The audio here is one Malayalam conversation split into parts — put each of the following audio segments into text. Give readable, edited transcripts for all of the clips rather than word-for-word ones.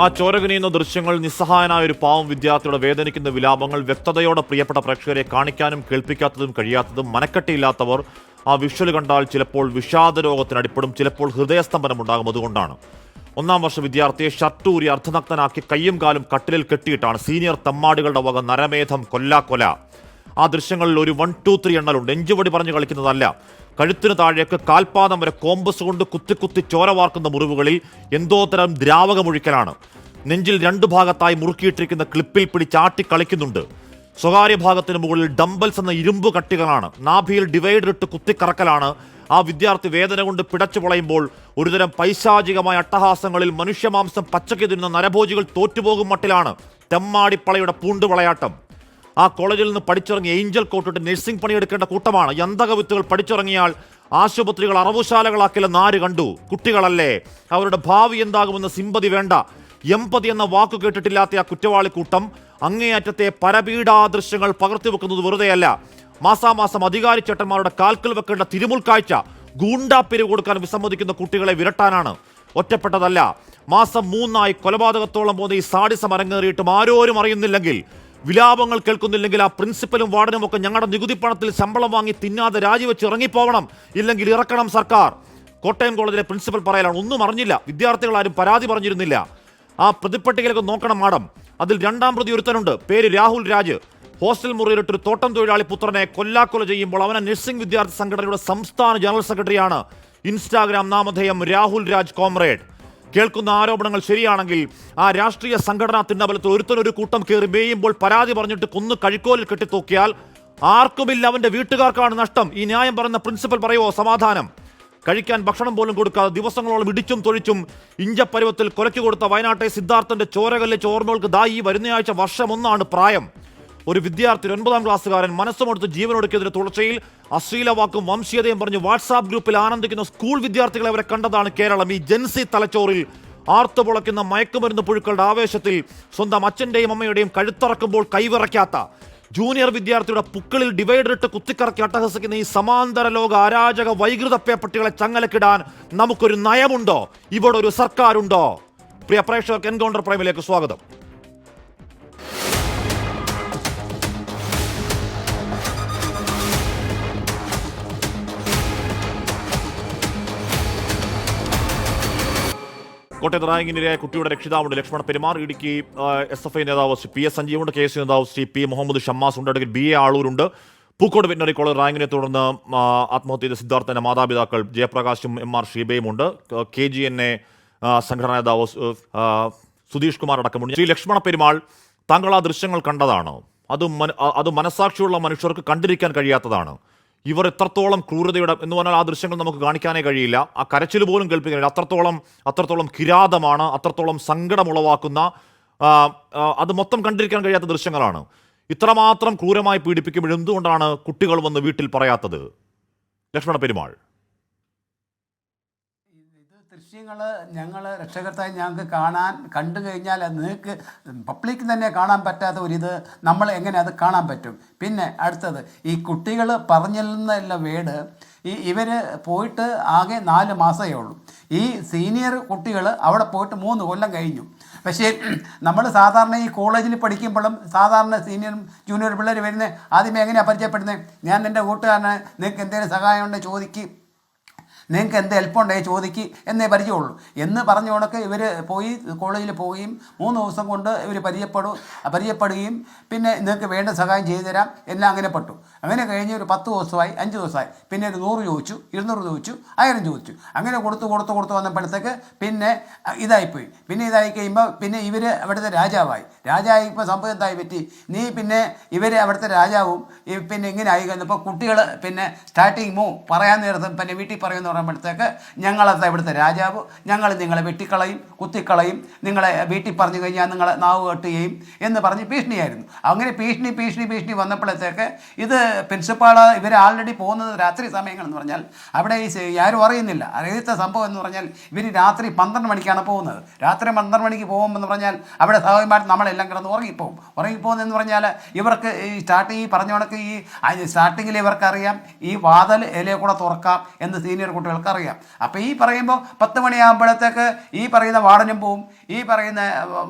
ആ ചോരകനിയുന്ന ദൃശ്യങ്ങൾ, നിസ്സഹായനായ ഒരു പാവം വിദ്യാർത്ഥിയുടെ വേദനിക്കുന്ന വിലാപങ്ങൾ വ്യക്തതയോടെ പ്രിയപ്പെട്ട പ്രേക്ഷകരെ കാണിക്കാനും കേൾപ്പിക്കാത്തതും കഴിയാത്തതും മനക്കെട്ടിയില്ലാത്തവർ ആ വിഷ്വൽ കണ്ടാൽ ചിലപ്പോൾ വിഷാദ രോഗത്തിന് അടിപ്പെടും, ചിലപ്പോൾ ഹൃദയസ്തംഭനമുണ്ടാകും. അതുകൊണ്ടാണ് ഒന്നാം വർഷ വിദ്യാർത്ഥിയെ ഷർട്ടൂരി അർദ്ധനഗ്നനാക്കി കയ്യും കാലും കട്ടിലിൽ കെട്ടിയിട്ടാണ് സീനിയർ തമ്മാടികളുടെ വക നരമേധം കൊല്ലാക്കൊല. ആ ദൃശ്യങ്ങളിൽ ഒരു 1, 2, 3 എണ്ണലുണ്ട്. എഞ്ചുപടി പറഞ്ഞു കളിക്കുന്നതല്ല. കഴുത്തിന് താഴേക്ക് കാൽപാദം വരെ കോമ്പസ് കൊണ്ട് കുത്തി ചോര വാർക്കുന്ന മുറിവുകളിൽ എന്തോ തരം ദ്രാവകമൊഴിക്കലാണ്. നെഞ്ചിൽ 2 ഭാഗത്തായി മുറുക്കിയിട്ടിരിക്കുന്ന ക്ലിപ്പിൽ പിടിച്ചാട്ടി കളിക്കുന്നുണ്ട്. സ്വകാര്യ ഭാഗത്തിന് മുകളിൽ ഡംബൽസ് എന്ന ഇരുമ്പ് കട്ടികളാണ്. നാഭിയിൽ ഡിവൈഡർ ഇട്ട് കുത്തിക്കറക്കലാണ്. ആ വിദ്യാർത്ഥി വേദന കൊണ്ട് പിടച്ചു പൊളയുമ്പോൾ ഒരുതരം പൈശാചികമായ അട്ടഹാസങ്ങളിൽ മനുഷ്യമാംസം പച്ചയ്ക്ക് തിന്നുന്ന നരഭോജികൾ തോറ്റുപോകും മട്ടിലാണ് തെമ്മാടിപ്പളയുടെ പൂണ്ടുവിളയാട്ടം. ആ കോളേജിൽ നിന്ന് പഠിച്ചിറങ്ങിയ ഏഞ്ചൽ കോട്ടിട്ട് നഴ്സിംഗ് പണിയെടുക്കേണ്ട കൂട്ടമാണ്. യന്തകവിത്തുകൾ പഠിച്ചിറങ്ങിയാൽ ആശുപത്രികൾ അറവുശാലകളാക്കില്ലെന്ന് ആര് കണ്ടു? കുട്ടികളല്ലേ, അവരുടെ ഭാവി എന്താകുമെന്ന് സിമ്പതി വേണ്ട. എമ്പതി എന്ന വാക്കു കേട്ടിട്ടില്ലാത്ത ആ കുറ്റവാളി കൂട്ടം അങ്ങേയറ്റത്തെ പരപീഡാ ദൃശ്യങ്ങൾ പകർത്തിവെക്കുന്നത് വെറുതെയല്ല. മാസാമാസം അധികാരി ചേട്ടന്മാരുടെ കാൽക്കൽ വെക്കേണ്ട തിരുമുൽക്കാഴ്ച ഗൂണ്ടാപ്പിരിവ് കൊടുക്കാൻ വിസമ്മതിക്കുന്ന കുട്ടികളെ വിരട്ടാനാണ്. ഒറ്റപ്പെട്ടതല്ല. മാസം 3 കൊലപാതകത്തോളം പോകുന്ന ഈ സാഡിസം അരങ്ങേറിയിട്ടും ആരോരും അറിയുന്നില്ലെങ്കിൽ, വിലാപങ്ങൾ കേൾക്കുന്നില്ലെങ്കിൽ, ആ പ്രിൻസിപ്പലും വാർഡനും ഒക്കെ ഞങ്ങളുടെ നികുതി പണത്തിൽ ശമ്പളം വാങ്ങി തിന്നാതെ രാജിവെച്ച് ഇറങ്ങിപ്പോവണം, ഇല്ലെങ്കിൽ ഇറക്കണം സർക്കാർ. കോട്ടയം കോളേജിലെ പ്രിൻസിപ്പൽ പറയലാണ്, ഒന്നും അറിഞ്ഞില്ല, വിദ്യാർത്ഥികളാരും പരാതി പറഞ്ഞിരുന്നില്ല. ആ പ്രതിപ്പട്ടികയിലേക്ക് നോക്കണം മാഡം. അതിൽ 2ാം പ്രതി ഒരുത്തനുണ്ട്, പേര് രാഹുൽ രാജ്. ഹോസ്റ്റൽ മുറിയിലിട്ടൊരു തോട്ടം തൊഴിലാളി പുത്രനെ കൊല്ലാക്കൊല ചെയ്യുമ്പോൾ അവനെ നഴ്സിംഗ് വിദ്യാർത്ഥി സംഘടനയുടെ സംസ്ഥാന ജനറൽ സെക്രട്ടറിയാണ്. ഇൻസ്റ്റാഗ്രാം നാമധേയം രാഹുൽ രാജ് കോമ്രേഡ്. കേൾക്കുന്ന ആരോപണങ്ങൾ ശരിയാണെങ്കിൽ ആ രാഷ്ട്രീയ സംഘടനാ തിണ്ണബലത്തിൽ ഒരുത്തനൊരു കൂട്ടം കയറി മേയുമ്പോൾ പരാതി പറഞ്ഞിട്ട് കൊന്നു കഴിക്കോലിൽ കെട്ടിത്തൂക്കിയാൽ ആർക്കുമില്ല, അവന്റെ വീട്ടുകാർക്കാണ് നഷ്ടം. ഈ ന്യായം പറയുന്ന പ്രിൻസിപ്പൽ പറയുമോ സമാധാനം? കഴിക്കാൻ ഭക്ഷണം പോലും കൊടുക്കാതെ ദിവസങ്ങളോളം ഇടിച്ചും തൊഴിച്ചും ഇഞ്ചപ്പരുവത്തിൽ കൊലയ്ക്ക് കൊടുത്ത വയനാട്ടെ സിദ്ധാർത്ഥന്റെ ചോരകല്ലിച്ച ഓർമ്മകൾക്ക് ഈ വരുന്നയാഴ്ച വർഷം 1 പ്രായം. ഒരു വിദ്യാർത്ഥി, 9ാം ക്ലാസ്സുകാരൻ, മനസ്സുമെടുത്ത് ജീവനൊടുക്കിയതിന്റെ തുടർച്ചയിൽ അശ്ലീലവാക്കും വംശീയതയും പറഞ്ഞ് വാട്സാപ്പ് ഗ്രൂപ്പിൽ ആനന്ദിക്കുന്ന സ്കൂൾ വിദ്യാർത്ഥികളെ അവരെ കണ്ടതാണ് കേരളം. ഈ ജൻസി തലച്ചോറിൽ ആർത്തുപുളയ്ക്കുന്ന മയക്കുമരുന്ന് പുഴുക്കളുടെ ആവേശത്തിൽ സ്വന്തം അച്ഛൻ്റെയും അമ്മയുടെയും കഴുത്തറക്കുമ്പോൾ കൈവിറയ്ക്കാത്ത ജൂനിയർ വിദ്യാർത്ഥിയുടെ പുക്കളിൽ ഡിവൈഡർ ഇട്ട് കുത്തിക്കറക്കി അട്ടഹസിക്കുന്ന ഈ സമാന്തര ലോക അരാജക വൈകൃത പേപ്പട്ടികളെ ചങ്ങലക്കിടാൻ നമുക്കൊരു നയമുണ്ടോ? ഇവിടെ ഒരു സർക്കാരുണ്ടോ? പ്രിയ പ്രേക്ഷകർക്ക് എൻകൗണ്ടർ പ്രൈമിലേക്ക് സ്വാഗതം. കോട്ടയത്ത് റാങ്കിനിരയായ കുട്ടിയുടെ രക്ഷിതാവുണ്ട് ലക്ഷ്മണ പെരുമാർ. ഇടുക്കി SFI നേതാവ് ശ്രീ PS സഞ്ജീവുണ്ട്. KS നേതാവ് ശ്രീ P മുഹമ്മദ് ഷമ്മാസ് ഉണ്ട്. അഡ്വക്കേറ്റ് BA ആളൂരുണ്ട്. പൂക്കോട് വെറ്റിനറി കോളേജ് റാങ്കിനെ തുടർന്ന് ആത്മഹത്യ ചെയ്ത സിദ്ധാർത്ഥന്റെ മാതാപിതാക്കൾ ജയപ്രകാശും MR ഷീബയും ഉണ്ട്. KGNA സംഘടനാ നേതാവ് സുധീഷ് കുമാർ അടക്കമുണ്ട്. ശ്രീ ലക്ഷ്മണ പെരുമാൾ, താങ്കൾ ആ ദൃശ്യങ്ങൾ കണ്ടതാണ്. അത് മനസാക്ഷിയുള്ള മനുഷ്യർക്ക് കണ്ടിരിക്കാൻ കഴിയാത്തതാണ്. ഇവർ എത്രത്തോളം ക്രൂരതയുടെ എന്ന് പറഞ്ഞാൽ ആ ദൃശ്യങ്ങൾ നമുക്ക് കാണിക്കാനേ കഴിയില്ല. ആ കരച്ചിൽ പോലും കേൾപ്പിക്കാനില്ല. അത്രത്തോളം കിരാതമാണ്, അത്രത്തോളം സങ്കടമുളവാക്കുന്ന, അത് മൊത്തം കണ്ടിരിക്കാൻ കഴിയാത്ത ദൃശ്യങ്ങളാണ്. ഇത്രമാത്രം ക്രൂരമായി പീഡിപ്പിക്കുമ്പോൾ എന്തുകൊണ്ടാണ് കുട്ടികൾ വന്ന് വീട്ടിൽ പറയാത്തത്? ലക്ഷ്മണ പെരുമാൾ. ദൃശ്യങ്ങൾ ഞങ്ങൾ രക്ഷകർത്തായി ഞങ്ങൾക്ക് കണ്ടു കഴിഞ്ഞാൽ നിങ്ങൾക്ക് പബ്ലിക് തന്നെ കാണാൻ പറ്റാത്ത ഒരിത് നമ്മൾ എങ്ങനെ അത് കാണാൻ പറ്റും? പിന്നെ അടുത്തത്, ഈ കുട്ടികൾ പറഞ്ഞിരുന്ന വേട് ഇവർ പോയിട്ട് ആകെ 4 മാസമേ ഉള്ളൂ. ഈ സീനിയർ കുട്ടികൾ അവിടെ പോയിട്ട് 3 കൊല്ലം കഴിഞ്ഞു. പക്ഷേ നമ്മൾ സാധാരണ ഈ കോളേജിൽ പഠിക്കുമ്പോഴും സാധാരണ സീനിയറും ജൂനിയർ പിള്ളേർ വരുന്നത് ആദ്യമേ എങ്ങനെയാണ് പരിചയപ്പെടുന്നത്? ഞാൻ എൻ്റെ കൂട്ടുകാരനെ നിങ്ങൾക്ക് എന്തെങ്കിലും സഹായം ഉണ്ടെങ്കിൽ ചോദിക്കും, നിങ്ങൾക്ക് എന്ത് ഹെൽപ്പുണ്ടെങ്കിൽ ചോദിക്ക് എന്നേ പരിചയമുള്ളൂ എന്ന് പറഞ്ഞുകൊണ്ടൊക്കെ ഇവർ പോയി കോളേജിൽ പോവുകയും 3 ദിവസം കൊണ്ട് ഇവർ പരിചയപ്പെടുകയും പിന്നെ നിങ്ങൾക്ക് വേണ്ട സഹായം ചെയ്തു തരാം എല്ലാം അങ്ങനെ പെട്ടു. അങ്ങനെ കഴിഞ്ഞ് ഒരു 10 ദിവസമായി, 5 ദിവസമായി, പിന്നെ ഒരു 100 ചോദിച്ചു, 200 ചോദിച്ചു, 1000 ചോദിച്ചു. അങ്ങനെ കൊടുത്ത് വന്നപ്പോഴത്തേക്ക് പിന്നെ ഇതായിപ്പോയി. പിന്നെ ഇതായി കഴിയുമ്പോൾ പിന്നെ ഇവർ അവിടുത്തെ രാജാവായി. ഇപ്പോൾ സംഭവം എന്തായി പറ്റി? പിന്നെ ഇവർ അവിടുത്തെ രാജാവും പിന്നെ ഇങ്ങനെ ആയി കഴിഞ്ഞപ്പോൾ കുട്ടികൾ പിന്നെ സ്റ്റാർട്ടിങ് പറയാൻ നേരത്തും പിന്നെ വീട്ടിൽ പറയുന്ന പറയുമ്പോഴത്തേക്ക് ഞങ്ങളത് ഇവിടുത്തെ രാജാവ്, ഞങ്ങൾ നിങ്ങളെ വെട്ടിക്കളയും, കുത്തിക്കളയും, നിങ്ങളെ വീട്ടിൽ പറഞ്ഞു കഴിഞ്ഞാൽ നിങ്ങളെ നാവ് കെട്ടുകയും എന്ന് പറഞ്ഞ് ഭീഷണിയായിരുന്നു. അങ്ങനെ ഭീഷണി വന്നപ്പോഴത്തേക്ക് ഇത് പ്രിൻസിപ്പാൾ ഇവർ ആൾറെഡി പോകുന്നത് രാത്രി സമയങ്ങളെന്ന് പറഞ്ഞാൽ അവിടെ ആരും അറിയാത്ത സംഭവം എന്ന് പറഞ്ഞാൽ ഇവർ രാത്രി 12 മണിക്കാണ് പോകുന്നത്. രാത്രി 12 മണിക്ക് പോകുമെന്ന് പറഞ്ഞാൽ അവിടെ സ്വാഭാവികമായിട്ട് നമ്മളെല്ലാം കിടന്ന് ഉറങ്ങിപ്പോകുന്നതെന്ന് പറഞ്ഞാൽ ഇവർക്ക് ഈ പറഞ്ഞ കണക്ക് ഈ സ്റ്റാർട്ടിങ്ങിൽ ഇവർക്കറിയാം ഈ വാതിൽ ഇലയെ കൂടെ തുറക്കാം എന്ന് സീനിയർ കുട്ടികൾ കുട്ടികൾക്ക് അറിയാം. അപ്പോൾ ഈ പറയുമ്പോൾ 10 മണിയാകുമ്പോഴത്തേക്ക് ഈ പറയുന്ന വാർഡനും പോവും, ഈ പറയുന്ന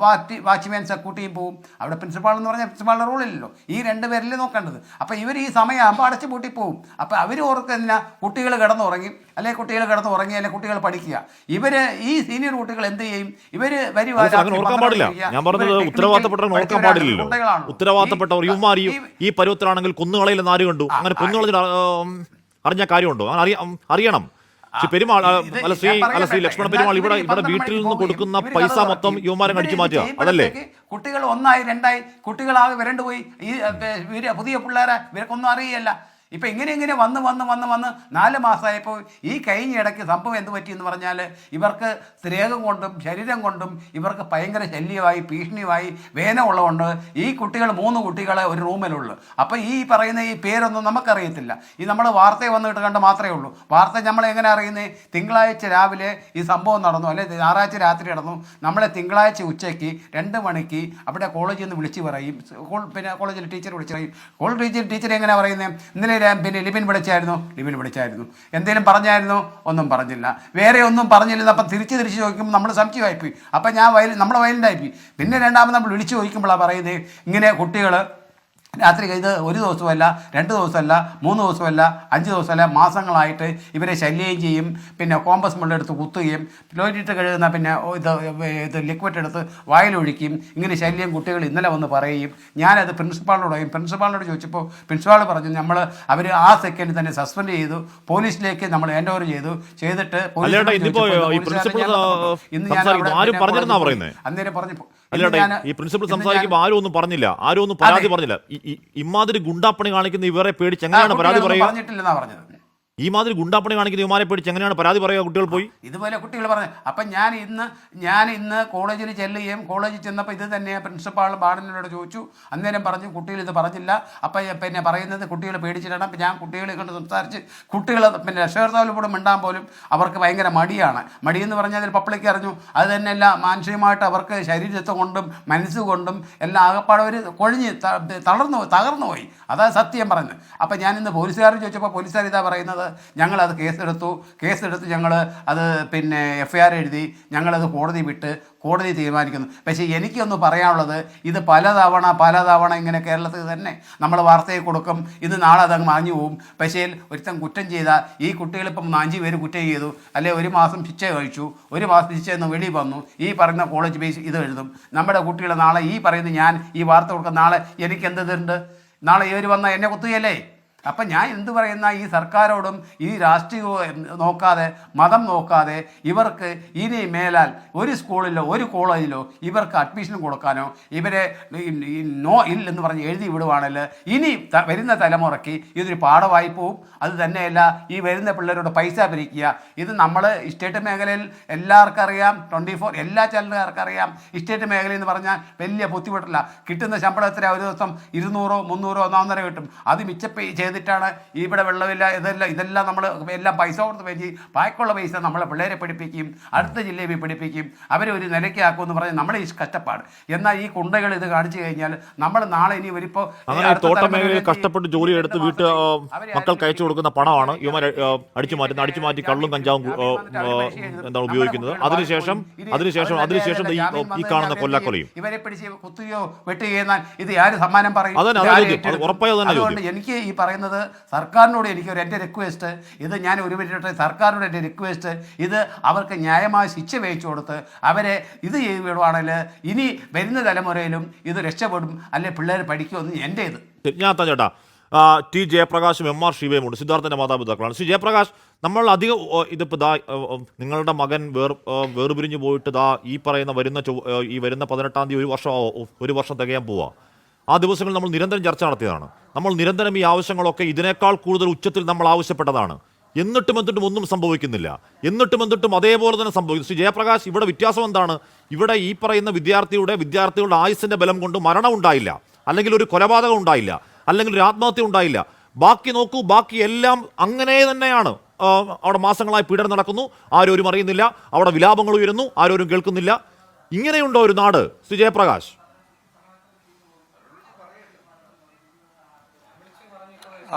വാച്ച്മാൻ സെക്യൂരിറ്റിയും പോവും. അവിടെ പ്രിൻസിപ്പാൾ എന്ന് പറഞ്ഞാൽ പ്രിൻസിപ്പാളിൻ്റെ റോളില്ലല്ലോ, ഈ 2 പേരല്ലേ നോക്കേണ്ടത്. അപ്പോൾ ഇവർ ഈ സമയമാകുമ്പോൾ അടച്ചു പൂട്ടി പോവും. അപ്പോൾ അവർ ഓർക്കുന്ന കുട്ടികൾ കിടന്നുറങ്ങി, അല്ലെങ്കിൽ കുട്ടികൾ കിടന്നുറങ്ങി, അല്ലെങ്കിൽ കുട്ടികൾ പഠിക്കുക. ഇവർ ഈ സീനിയർ കുട്ടികൾ എന്ത് ചെയ്യും? ഇവർ ഓർക്കാൻ പാടില്ല. ഞാൻ പറഞ്ഞത് ഉത്തരവാദിത്തപ്പെട്ടവർ ഓർക്കാൻ പാടില്ലല്ലോ. ഉത്തരവാദിത്തപ്പെട്ടവർ ഇവന്മാർ ഈ പരുവത്തിലാണെങ്കിൽ കൊന്നുകളയില്ലെന്ന് ആര് കണ്ടു? അങ്ങനെ കൊന്നുകളഞ്ഞ അറിഞ്ഞ കാര്യമുണ്ടോ? അങ്ങനെ അറിയണം. പെരുമാൾ ശ്രീ ലക്ഷ്മണ പെരുമാൾ ഇവിടെ വീട്ടിൽ നിന്ന് കൊടുക്കുന്ന പൈസ മൊത്തം യുവമാരെ അടിച്ചു മാറ്റുക, അതല്ലേ? കുട്ടികൾ 1 ആയി 2 ആയി കുട്ടികളാകെ വരണ്ടു പോയി. ഈ പുതിയ പിള്ളേരെ ഇവർക്കൊന്നും അറിയില്ല. ഇപ്പം ഇങ്ങനെ വന്ന് 4 മാസമായപ്പോൾ ഈ കഴിഞ്ഞ ഇടയ്ക്ക് സംഭവം എന്ത് പറ്റിയെന്ന് പറഞ്ഞാൽ ഇവർക്ക് സ്നേഹം കൊണ്ടും ശരീരം കൊണ്ടും ഇവർക്ക് ഭയങ്കര ശല്യമായി, ഭീഷണിയുമായി, വേന ഉള്ളതുകൊണ്ട് ഈ കുട്ടികൾ 3 കുട്ടികളെ ഒരു റൂമിലുള്ളൂ. അപ്പോൾ ഈ പറയുന്ന ഈ പേരൊന്നും നമുക്കറിയത്തില്ല. ഈ നമ്മൾ വാർത്തയെ വന്നിട്ട് കണ്ട് മാത്രമേ ഉള്ളൂ. വാർത്ത നമ്മൾ എങ്ങനെ അറിയുന്നത്? തിങ്കളാഴ്ച രാവിലെ ഈ സംഭവം നടന്നു, അല്ലെ ഞായറാഴ്ച രാത്രി നടന്നു. നമ്മളെ തിങ്കളാഴ്ച ഉച്ചയ്ക്ക് 2 മണിക്ക് അവിടെ കോളേജിൽ നിന്ന് വിളിച്ച് പറയും, പിന്നെ കോളേജിൽ ടീച്ചർ വിളിച്ച് പറയും. കോളേജ് ടീച്ചർ എങ്ങനെ പറയുന്നത്? ഇന്നലെ പിന്നെ ലിബിൻ വിളിച്ചായിരുന്നു, എന്തെങ്കിലും പറഞ്ഞായിരുന്നോ? ഒന്നും പറഞ്ഞില്ല. വേറെ ഒന്നും പറഞ്ഞില്ല. അപ്പം തിരിച്ച് ചോദിക്കുമ്പോൾ നമ്മൾ സംശയമായിപ്പോയി. അപ്പം നമ്മളെ വയലൻ്റായിപ്പോയി. പിന്നെ രണ്ടാമത് നമ്മൾ വിളിച്ച് ചോദിക്കുമ്പോഴാണ് പറയുന്നത് ഇങ്ങനെ കുട്ടികൾ രാത്രി ഇത് 1 ദിവസമല്ല, 2 ദിവസമല്ല, 3 ദിവസമല്ല, 5 ദിവസമല്ല, മാസങ്ങളായിട്ട് ഇവരെ ശല്യം ചെയ്യും. പിന്നെ കോമ്പസ് മുള്ളെടുത്ത് കുത്തുകയും ടോയ്ലറ്റ് കഴുകുന്ന പിന്നെ ഇത് ലിക്വിഡ് എടുത്ത് വായിലൊഴിക്കും. ഇങ്ങനെ ശല്യം കുട്ടികൾ ഇന്നലെ വന്ന് പറയുകയും ഞാനത് പ്രിൻസിപ്പാളിനോട് പറയും. പ്രിൻസിപ്പാളിനോട് ചോദിച്ചപ്പോൾ പ്രിൻസിപ്പാൾ പറഞ്ഞു അവർ ആ സെക്കൻഡ് തന്നെ സസ്പെൻഡ് ചെയ്തു, പോലീസിലേക്ക് നമ്മൾ ഹാൻഡ് ഓവർ ചെയ്തിട്ട് അന്നേരം പറഞ്ഞു ഈ പ്രിൻസിപ്പൽ സംസാരിക്കുമ്പോൾ ആരും ഒന്നും പറഞ്ഞില്ല, ആരും ഒന്നും പരാതി പറഞ്ഞില്ല. ഇമാതിരി ഗുണ്ടാപ്പണി കാണിക്കുന്ന ഇവരെ പേടിച്ച് എങ്ങനെയാണ് പരാതി പറയുക? പറഞ്ഞിട്ടില്ലെന്നാ പറഞ്ഞത്. ഈ മാതിരി ഗുണ്ടാപ്പണി കാണിക്കുന്ന യുവമാരെ പേടിച്ച് എങ്ങനെയാണ് പരാതി പറയുക? കുട്ടികൾ പോയി ഇതുപോലെ കുട്ടികൾ പറഞ്ഞു. അപ്പം ഞാൻ ഇന്ന് കോളേജിൽ ചെല്ലുകയും കോളേജിൽ ചെന്നപ്പോൾ ഇത് തന്നെ പ്രിൻസിപ്പാൾ വാർഡനോട് ചോദിച്ചു. അന്നേരം പറഞ്ഞു കുട്ടികൾ ഇത് പറഞ്ഞില്ല. അപ്പം പിന്നെ പറയുന്നത് കുട്ടികൾ പേടിച്ചിട്ടാണ്. അപ്പം ഞാൻ കുട്ടികളെ കൊണ്ട് സംസാരിച്ച് കുട്ടികൾ പിന്നെ രക്ഷകർത്താവിലൂടെ മിണ്ടാൻ പോലും അവർക്ക് ഭയങ്കര മടിയാണ്. മടിയെന്ന് പറഞ്ഞാൽ അതിൽ പബ്ലിക് അറിഞ്ഞു. അത് തന്നെയല്ല, മാനസികമായിട്ട് അവർക്ക് ശരീരത്തെ കൊണ്ടും മനസ്സുകൊണ്ടും എല്ലാം ആകപ്പാടെ ഒരു കൊഴിഞ്ഞ് തകർന്നു പോയി. അതാണ് സത്യം പറഞ്ഞത്. അപ്പം ഞാൻ ഇന്ന് പോലീസുകാരോട് ചോദിച്ചപ്പോൾ പോലീസുകാർ ഇതാ പറയുന്നത്, ഞങ്ങളത് കേസെടുത്ത് ഞങ്ങൾ അത് പിന്നെ FIR എഴുതി ഞങ്ങളത് കോടതി വിട്ട് കോടതി തീരുമാനിക്കുന്നു. പക്ഷേ എനിക്കൊന്ന് പറയാനുള്ളത്, ഇത് പലതവണ ഇങ്ങനെ കേരളത്തിൽ തന്നെ നമ്മൾ വാർത്തയിൽ കൊടുക്കും, ഇത് നാളെ അതങ്ങ് മാഞ്ഞു പോവും. പക്ഷേ ഒരുത്തൻ കുറ്റം ചെയ്താൽ ഈ കുട്ടികളിപ്പം 5 പേര് കുറ്റം ചെയ്തു, അല്ലെ 1 മാസം ശിക്ഷ കഴിച്ചു, 1 മാസം ശിക്ഷ എന്ന് വെളി വന്നു, ഈ പറയുന്ന കോളേജ് ബേസ് ഇത് എഴുതും. നമ്മുടെ കുട്ടികൾ നാളെ ഈ പറയുന്നത് ഞാൻ ഈ വാർത്ത കൊടുക്കുന്ന നാളെ എനിക്ക് എന്തുണ്ട്? നാളെ ഇവർ വന്നാൽ എന്നെ കുത്തുകയല്ലേ? അപ്പം ഞാൻ എന്ത് പറയുന്ന ഈ സർക്കാരോടും ഈ രാഷ്ട്രീയവും നോക്കാതെ മതം നോക്കാതെ ഇവർക്ക് ഇനി മേലാൽ ഒരു സ്കൂളിലോ ഒരു കോളേജിലോ ഇവർക്ക് അഡ്മിഷൻ കൊടുക്കാനോ ഇവരെ നോ ഇല്ലെന്ന് പറഞ്ഞ് എഴുതി വിടുവാണെങ്കിൽ ഇനി വരുന്ന തലമുറയ്ക്ക് ഇതൊരു പാഠമായി പോവും. അത് തന്നെയല്ല, ഈ വരുന്ന പിള്ളേരോട് പൈസ പിരിക്കുക. ഇത് നമ്മൾ സ്റ്റേറ്റ് മേഖലയിൽ എല്ലാവർക്കും അറിയാം, 24 എല്ലാ ചാനലുകാർക്കും അറിയാം. സ്റ്റേറ്റ് മേഖലയിൽ എന്ന് പറഞ്ഞാൽ വലിയ ബുദ്ധിമുട്ടില്ല. കിട്ടുന്ന ശമ്പളത്തിന് ഒരു ദിവസം 200, 300, 150 കിട്ടും. അത് മിച്ചപ്പേ ചെയ്തിട്ടാണ് ഇവിടെ വെള്ളമില്ല ഇതെല്ലാം നമ്മൾ എല്ലാം പൈസ കൊടുത്ത് വെച്ച് ബാക്കിയുള്ള പൈസ നമ്മളെ പിള്ളേരെ പഠിപ്പിക്കും, അടുത്ത ജില്ലയിൽ പഠിപ്പിക്കും, അവരെ ഒരു നിലയ്ക്കാക്കുമെന്ന് പറഞ്ഞ് നമ്മളെ ഈ കഷ്ടപ്പാട്. എന്നാൽ ഈ കുണ്ടകൾ ഇത് കാണിച്ചു കഴിഞ്ഞാൽ നമ്മൾ നാളെ ഇനി ഒരിപ്പോൾ തോട്ട മേഖലയിൽ കഷ്ടപ്പെട്ട് ജോലി എടുത്ത് വീട്ട് മക്കൾക്ക് അയച്ചു കൊടുക്കുന്ന പണമാണ് ഇവന്മാർ അടിച്ചു മാറ്റി കള്ളും കഞ്ചാവും എന്താണ് ഉപയോഗിക്കുന്നത്. അതിനുശേഷം ഈ കാണുന്ന കൊല്ലക്കൊലയും ഇവരെ പിടിച്ച് കുത്തുകയോ വെട്ടുകയോ ഇത് ആര് സമ്മാനം പറയും? അതുകൊണ്ട് എനിക്ക് ഈ പറയുന്നത് സർക്കാരിനോട് എൻ്റെ റിക്വസ്റ്റ്, ഇത് ഞാൻ ഒരു മിനിറ്റ് സർക്കാരിനോട് എൻ്റെ റിക്വസ്റ്റ്, ഇത് അവർക്ക് ന്യായമായ ശിക്ഷ വെച്ചു കൊടുത്ത് അവരെ ഇത് ചെയ്ത് വിടുവാണെങ്കിൽ ഇനി വരുന്ന തലമുറയിലും ഇത് രക്ഷപ്പെടും, അല്ലെ പിള്ളേർ പഠിക്കുമെന്ന് എൻ്റെ ഇത്. ഞാൻ ചേട്ടാ ടി ജയപ്രകാശും MR ശിവയുമുണ്ട്, സിദ്ധാർത്ഥൻ്റെ മാതാപിതാക്കളാണ്. ശ്രീ ജയപ്രകാശ്, നമ്മൾ അധികം ഇതിപ്പോൾ നിങ്ങളുടെ മകൻ വേർപിരിഞ്ഞു പോയിട്ട് ഈ പറയുന്ന ഈ വരുന്ന 18-ാം തീയതി ഒരു വർഷം തികയാൻ പോവുക. ആ ദിവസങ്ങളിൽ നമ്മൾ നിരന്തരം ചർച്ച നടത്തിയതാണ്. നമ്മൾ നിരന്തരം ഈ ആവശ്യങ്ങളൊക്കെ ഇതിനേക്കാൾ കൂടുതൽ ഉച്ചത്തിൽ നമ്മൾ ആവശ്യപ്പെട്ടതാണ്. എന്നിട്ടും ഒന്നും സംഭവിക്കുന്നില്ല. എന്നിട്ടും അതേപോലെ തന്നെ സംഭവിക്കുന്നു. ശ്രീ ജയപ്രകാശ്, ഇവിടെ വ്യത്യാസം എന്താണ്? ഇവിടെ ഈ പറയുന്ന വിദ്യാർത്ഥികളുടെ ആയുസ്സിൻ്റെ ബലം കൊണ്ട് മരണം ഉണ്ടായില്ല, അല്ലെങ്കിൽ ഒരു കൊലപാതകം ഉണ്ടായില്ല, അല്ലെങ്കിൽ ഒരു ആത്മഹത്യ ഉണ്ടായില്ല. ബാക്കി നോക്കൂ, ബാക്കി എല്ലാം അങ്ങനെ തന്നെയാണ്. അവിടെ മാസങ്ങളായി പീഡനം നടക്കുന്നു, ആരും അറിയുന്നില്ല. അവിടെ വിലാപങ്ങൾ ഉയരുന്നു, ആരും കേൾക്കുന്നില്ല. ഇങ്ങനെയുണ്ടോ ഒരു നാട്, ശ്രീ ജയപ്രകാശ്?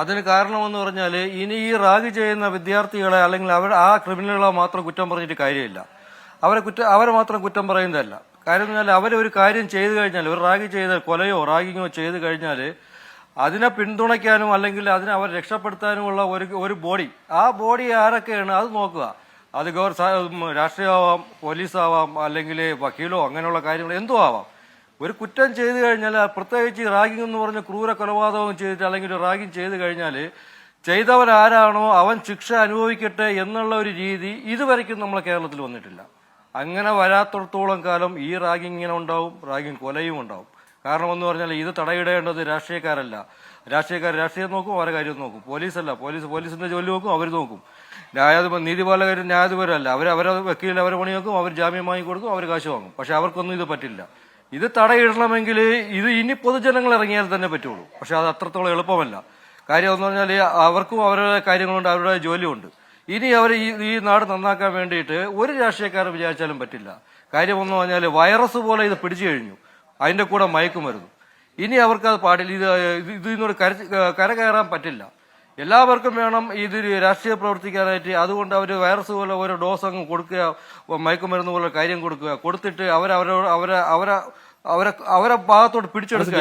അതിന് കാരണമെന്ന് പറഞ്ഞാൽ ഇനി ഈ റാഗ് ചെയ്യുന്ന വിദ്യാർത്ഥികളെ അല്ലെങ്കിൽ ആ ക്രിമിനലുകളെ മാത്രം കുറ്റം പറഞ്ഞിട്ട് കാര്യമില്ല. അവരെ മാത്രം കുറ്റം പറയുന്നതല്ല. കാര്യം എന്ന് പറഞ്ഞാൽ അവരൊരു കാര്യം ചെയ്തു കഴിഞ്ഞാൽ, ഒരു റാഗ് ചെയ്ത കൊലയോ റാഗിങ്ങോ ചെയ്തു കഴിഞ്ഞാൽ അതിനെ പിന്തുണയ്ക്കാനും അല്ലെങ്കിൽ അതിനെ അവർ രക്ഷപ്പെടുത്താനുമുള്ള ഒരു ബോഡി, ആ ബോഡി ആരൊക്കെയാണ് അത് നോക്കുക. അത് രാഷ്ട്രീയമാവാം, പോലീസാവാം, അല്ലെങ്കിൽ വക്കീലോ, അങ്ങനെയുള്ള കാര്യങ്ങൾ എന്തോ ആവാം. ഒരു കുറ്റം ചെയ്തു കഴിഞ്ഞാൽ, പ്രത്യേകിച്ച് റാഗിംഗ് എന്ന് പറഞ്ഞ ക്രൂര കൊലപാതകം ചെയ്തിട്ട് അല്ലെങ്കിൽ റാഗിംഗ് ചെയ്തു കഴിഞ്ഞാൽ ചെയ്തവരാരാണോ അവൻ ശിക്ഷ അനുഭവിക്കട്ടെ എന്നുള്ള ഒരു രീതി ഇതുവരെയ്ക്കും നമ്മളെ കേരളത്തിൽ വന്നിട്ടില്ല. അങ്ങനെ വരാത്തിടത്തോളം കാലം ഈ റാഗിംഗ് ഇങ്ങനെ ഉണ്ടാവും, റാഗിംഗ് കൊലയും ഉണ്ടാവും. കാരണം എന്ന് പറഞ്ഞാൽ ഇത് തടയിടേണ്ടത് രാഷ്ട്രീയക്കാരല്ല. രാഷ്ട്രീയം നോക്കും, അവരെ കാര്യം നോക്കും. പോലീസല്ല, പോലീസിന്റെ ജോലി നോക്കും, അവർ നോക്കും. നീതിപാലകരും ന്യായാധിപരല്ല, അവരെ വക്കീൽ അവരെ പണി നോക്കും, അവർ ജാമ്യം വാങ്ങി കൊടുക്കും, അവർ കാശ് വാങ്ങും. പക്ഷെ അവർക്കൊന്നും ഇത് പറ്റില്ല. ഇത് തടയിടണമെങ്കിൽ ഇത് ഇനി പൊതുജനങ്ങൾ ഇറങ്ങിയാൽ തന്നെ പറ്റുള്ളൂ. പക്ഷെ അത് അത്രത്തോളം എളുപ്പമല്ല. കാര്യം എന്ന് പറഞ്ഞാൽ അവർക്കും അവരുടെ കാര്യങ്ങളുണ്ട്, അവരുടെ ജോലിയുണ്ട്. ഇനി അവർ ഈ നാട് നന്നാക്കാൻ വേണ്ടിയിട്ട് ഒരു രാഷ്ട്രീയക്കാരൻ വിചാരിച്ചാലും പറ്റില്ല. കാര്യം എന്ന് പറഞ്ഞാൽ വൈറസ് പോലെ ഇത് പിടിച്ചു കഴിഞ്ഞു, അതിന്റെ കൂടെ മയക്കുമരുന്നു. ഇനി അവർക്കത് പാടില്ല. ഇതിനോട് കരകയറാൻ പറ്റില്ല. എല്ലാവർക്കും വേണം ഇത് രാഷ്ട്രീയ പ്രവർത്തിക്കാനായിട്ട്. അതുകൊണ്ട് അവർ വൈറസ് പോലെ ഓരോ ഡോസ് അങ്ങ് കൊടുക്കുക, മയക്കുമരുന്ന് പോലെ കാര്യം കൊടുത്തിട്ട് അവരെ ഭാഗത്തോട്ട് പിടിച്ചെടുക്കുക.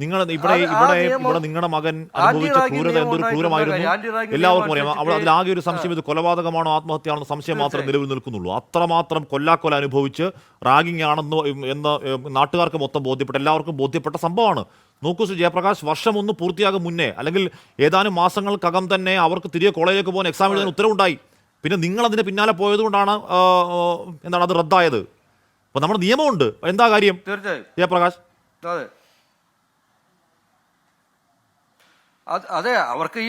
നിങ്ങൾ ഇവിടെ നിങ്ങളുടെ മകൻ അനുഭവിച്ച ക്രൂരത എന്തൊരു ക്രൂരമായിരുന്നു എല്ലാവർക്കും അറിയാം. അവിടെ അതിലാകെ ഒരു സംശയം, ഇത് കൊലപാതകമാണോ ആത്മഹത്യയാണെന്ന സംശയം മാത്രമേ നിലവിൽ നിൽക്കുന്നുള്ളൂ. അത്രമാത്രം കൊല്ലാക്കൊല അനുഭവിച്ച് റാഗിംഗ് ആണെന്ന് എന്ന് നാട്ടുകാർക്ക് മൊത്തം ബോധ്യപ്പെട്ട, എല്ലാവർക്കും ബോധ്യപ്പെട്ട സംഭവമാണ്. നോക്കൂ ശ്രീ ജയപ്രകാശ്, വർഷം ഒന്ന് പൂർത്തിയാകും മുന്നേ അല്ലെങ്കിൽ ഏതാനും മാസങ്ങൾക്കകം തന്നെ അവർക്ക് തിരികെ കോളേജിലേക്ക് പോകാൻ എക്സാം എഴുതാൻ ഉത്തരവുണ്ടായി. പിന്നെ നിങ്ങൾ അതിന്റെ പിന്നാലെ പോയതുകൊണ്ടാണ് അത് റദ്ദായത്. അപ്പൊ നമ്മുടെ നിയമമുണ്ട്. എന്താ കാര്യം? തീർച്ചയായും ജയപ്രകാശ്, അതെ, അവർക്ക്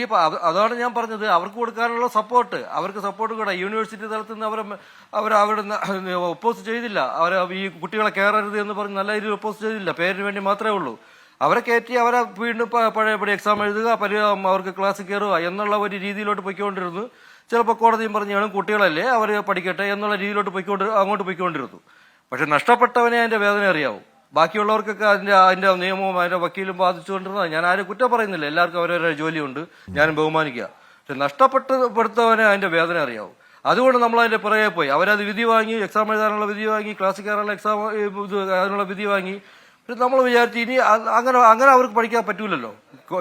അതാണ് ഞാൻ പറഞ്ഞത്, അവർക്ക് കൊടുക്കാനുള്ള സപ്പോർട്ട്, അവർക്ക് സപ്പോർട്ട് കൂടെ യൂണിവേഴ്സിറ്റി തലത്തിൽ നിന്ന് അവരുടെ ഒപ്പോസ് ചെയ്തില്ല. ഈ കുട്ടികളെ കയറരുത് എന്ന് പറഞ്ഞ് നല്ല രീതിയിൽ ഒപ്പോസ് ചെയ്തില്ല. പേരിന് വേണ്ടി മാത്രമേ ഉള്ളൂ. അവരെ കയറ്റി അവരെ വീണ്ടും പഴയപടി എക്സാം എഴുതുക, അവർക്ക് ക്ലാസ്സിൽ കയറുക എന്നുള്ള ഒരു രീതിയിലോട്ട് പൊയ്ക്കൊണ്ടിരുന്നു. ചിലപ്പോൾ കോടതിയും പറഞ്ഞാണ് കുട്ടികളല്ലേ അവർ പഠിക്കട്ടെ എന്നുള്ള രീതിയിലോട്ട് അങ്ങോട്ട് പൊയ്ക്കൊണ്ടിരുന്നു. പക്ഷെ നഷ്ടപ്പെട്ടവനെ അതിന്റെ വേദന അറിയാവും. ബാക്കിയുള്ളവർക്കൊക്കെ അതിന്റെ നിയമവും അതിന്റെ വക്കീലും ബാധിച്ചുകൊണ്ടിരുന്നത്. ഞാൻ ആരും കുറ്റം പറയുന്നില്ല, എല്ലാവർക്കും അവരവരുടെ ജോലിയുണ്ട്, ഞാനും ബഹുമാനിക്കുക. പക്ഷെ നഷ്ടപ്പെട്ടവനെ അതിന്റെ വേദന അറിയാവും. അതുകൊണ്ട് നമ്മൾ അതിന്റെ പുറകെ പോയി. അവരത് വിധി വാങ്ങി, എക്സാം എഴുതാനുള്ള വിധി വാങ്ങി, ക്ലാസ്സിൽ കയറാനുള്ള എക്സാം അതിനുള്ള വിധി വാങ്ങി. നമ്മൾ വിചാരിച്ചു ഇനി അങ്ങനെ അവർക്ക് പഠിക്കാൻ പറ്റൂലല്ലോ,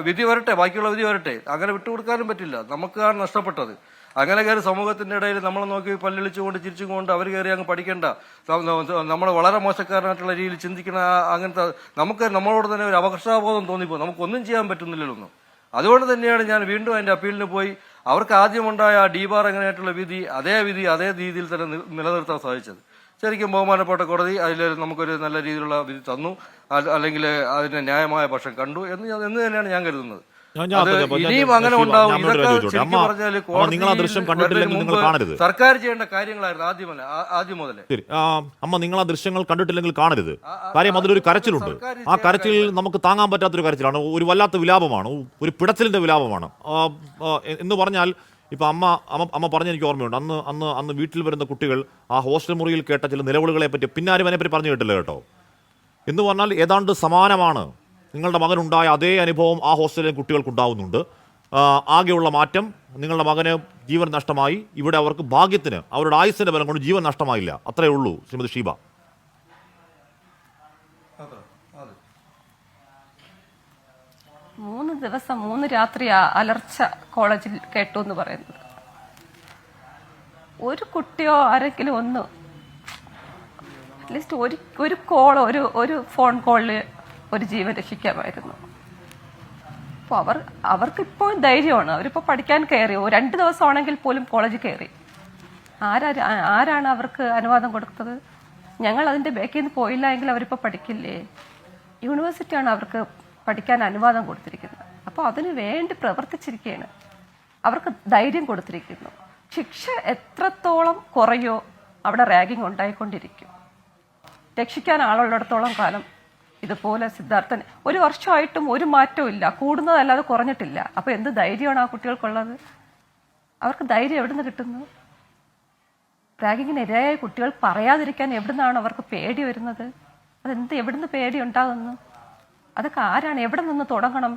വിധി വരട്ടെ, ബാക്കിയുള്ള വിധി വരട്ടെ. അങ്ങനെ വിട്ടുകൊടുക്കാനും പറ്റില്ല, നമുക്കാണ് നഷ്ടപ്പെട്ടത്. അങ്ങനെ കയറി സമൂഹത്തിന്റെ ഇടയിൽ നമ്മളെ നോക്കി പല്ലിളിച്ചുകൊണ്ട് ചിരിച്ചുകൊണ്ട് അവർ കയറി അങ്ങ് പഠിക്കേണ്ട, നമ്മൾ വളരെ മോശക്കാരനായിട്ടുള്ള രീതിയിൽ ചിന്തിക്കുന്ന അങ്ങനത്തെ നമ്മളോട് തന്നെ ഒരു അപകർഷാബോധം തോന്നിപ്പോ നമുക്കൊന്നും ചെയ്യാൻ പറ്റുന്നില്ലല്ലോ. അതുകൊണ്ട് തന്നെയാണ് ഞാൻ വീണ്ടും അതിന്റെ അപ്പീലിന് പോയി അവർക്ക് ആദ്യമുണ്ടായ ഡീബാർ എങ്ങനെയായിട്ടുള്ള വിധി അതേ രീതിയിൽ തന്നെ നിലനിർത്താൻ സാധിച്ചത്. ശരിക്കും ബഹുമാനപ്പെട്ട കോടതി അതിൽ നമുക്കൊരു നല്ല രീതിയിലുള്ള വിധി തന്നു, അല്ലെങ്കിൽ അതിന്റെ ന്യായമായ പക്ഷം കണ്ടു എന്ന് തന്നെയാണ് ഞാൻ കരുതുന്നത്. ഇനിയും അങ്ങനെ ഉണ്ടാവും. സർക്കാർ ചെയ്യേണ്ട കാര്യങ്ങളായിരുന്നു ആദ്യം മുതലേ. അമ്മ, നിങ്ങൾ ആ ദൃശ്യങ്ങൾ കണ്ടിട്ടില്ലെങ്കിൽ കാണരുത്. കാര്യം അതിലൊരു കരച്ചിലുണ്ട്. ആ കരച്ചിൽ നമുക്ക് താങ്ങാൻ പറ്റാത്തൊരു കരച്ചിലാണ്, ഒരു വല്ലാത്ത വിലാപമാണ്, ഒരു പിടച്ചിലിന്റെ വിലാപമാണ്. എന്ന് പറഞ്ഞാൽ ഇപ്പൊ അമ്മ പറഞ്ഞ എനിക്ക് ഓർമ്മയുണ്ട്, അന്ന് വീട്ടിൽ വരുന്ന കുട്ടികൾ ആ ഹോസ്റ്റൽ മുറിയിൽ കേട്ട ചില നിലവിളികളെ പറ്റി പിന്നെ ആരും അതിനെപ്പറ്റി പറഞ്ഞു കേട്ടില്ല കേട്ടോ. എന്ന് പറഞ്ഞാൽ ഏതാണ്ട് സമാനമാണ് നിങ്ങളുടെ മകനുണ്ടായ അതേ അനുഭവം ആ ഹോസ്റ്റലിലെ കുട്ടികൾക്കുണ്ടാവുന്നുണ്ട്. ആകെയുള്ള മാറ്റം, നിങ്ങളുടെ മകന് ജീവൻ നഷ്ടമായി. ഇവിടെ അവർക്ക് ഭാഗ്യത്തിന് അവരുടെ ആയുസ്സിന്റെ ബലം കൊണ്ട് ജീവൻ നഷ്ടമായില്ല, അത്രയേ ഉള്ളൂ. ശ്രീമതി ഷീബ, 3 ദിവസം 3 രാത്രി അലർച്ച കോളേജിൽ കേട്ടു എന്ന് പറയുന്നത്. ഒരു കുട്ടിയോ ആരെങ്കിലും ഒന്ന് അറ്റ്ലീസ്റ്റ് ഒരു കോളോ ഒരു ഫോൺ കോളില് ഒരു ജീവൻ രക്ഷിക്കാമായിരുന്നു. അപ്പോൾ അവർക്കിപ്പോൾ ധൈര്യമാണ്, അവരിപ്പോൾ പഠിക്കാൻ കയറി. 2 ദിവസമാണെങ്കിൽ പോലും കോളേജിൽ കയറി. ആരാണ് അവർക്ക് അനുവാദം കൊടുത്തത്? ഞങ്ങൾ അതിൻ്റെ ബാക്കിൽ നിന്ന് പോയില്ല എങ്കിൽ അവരിപ്പോൾ പഠിക്കില്ലേ? യൂണിവേഴ്സിറ്റിയാണ് അവർക്ക് പഠിക്കാൻ അനുവാദം കൊടുത്തിരിക്കുന്നത്. അപ്പോൾ അതിന് വേണ്ടി പ്രവർത്തിച്ചിരിക്കുകയാണ്, അവർക്ക് ധൈര്യം കൊടുത്തിരിക്കുന്നു. ശിക്ഷ എത്രത്തോളം കുറയോ അവിടെ റാഗിങ് ഉണ്ടായിക്കൊണ്ടിരിക്കും. രക്ഷിക്കാൻ ആളുള്ളിടത്തോളം കാലം ഇതുപോലെ സിദ്ധാർത്ഥൻ 1 വർഷമായിട്ടും ഒരു മാറ്റവും ഇല്ല, കൂടുന്നതല്ലാതെ കുറഞ്ഞിട്ടില്ല. അപ്പോൾ എന്ത് ധൈര്യമാണ് ആ കുട്ടികൾക്കുള്ളത്? അവർക്ക് ധൈര്യം എവിടെ നിന്ന് കിട്ടുന്നു? റാഗിങ്ങിന് ഇരയായ കുട്ടികൾ പറയാതിരിക്കാൻ എവിടെ നിന്നാണ് അവർക്ക് പേടി വരുന്നത്? എവിടുന്ന് പേടി ഉണ്ടാകുന്നു? അതൊക്കെ ആരാണ്, എവിടെ നിന്ന് തുടങ്ങണം?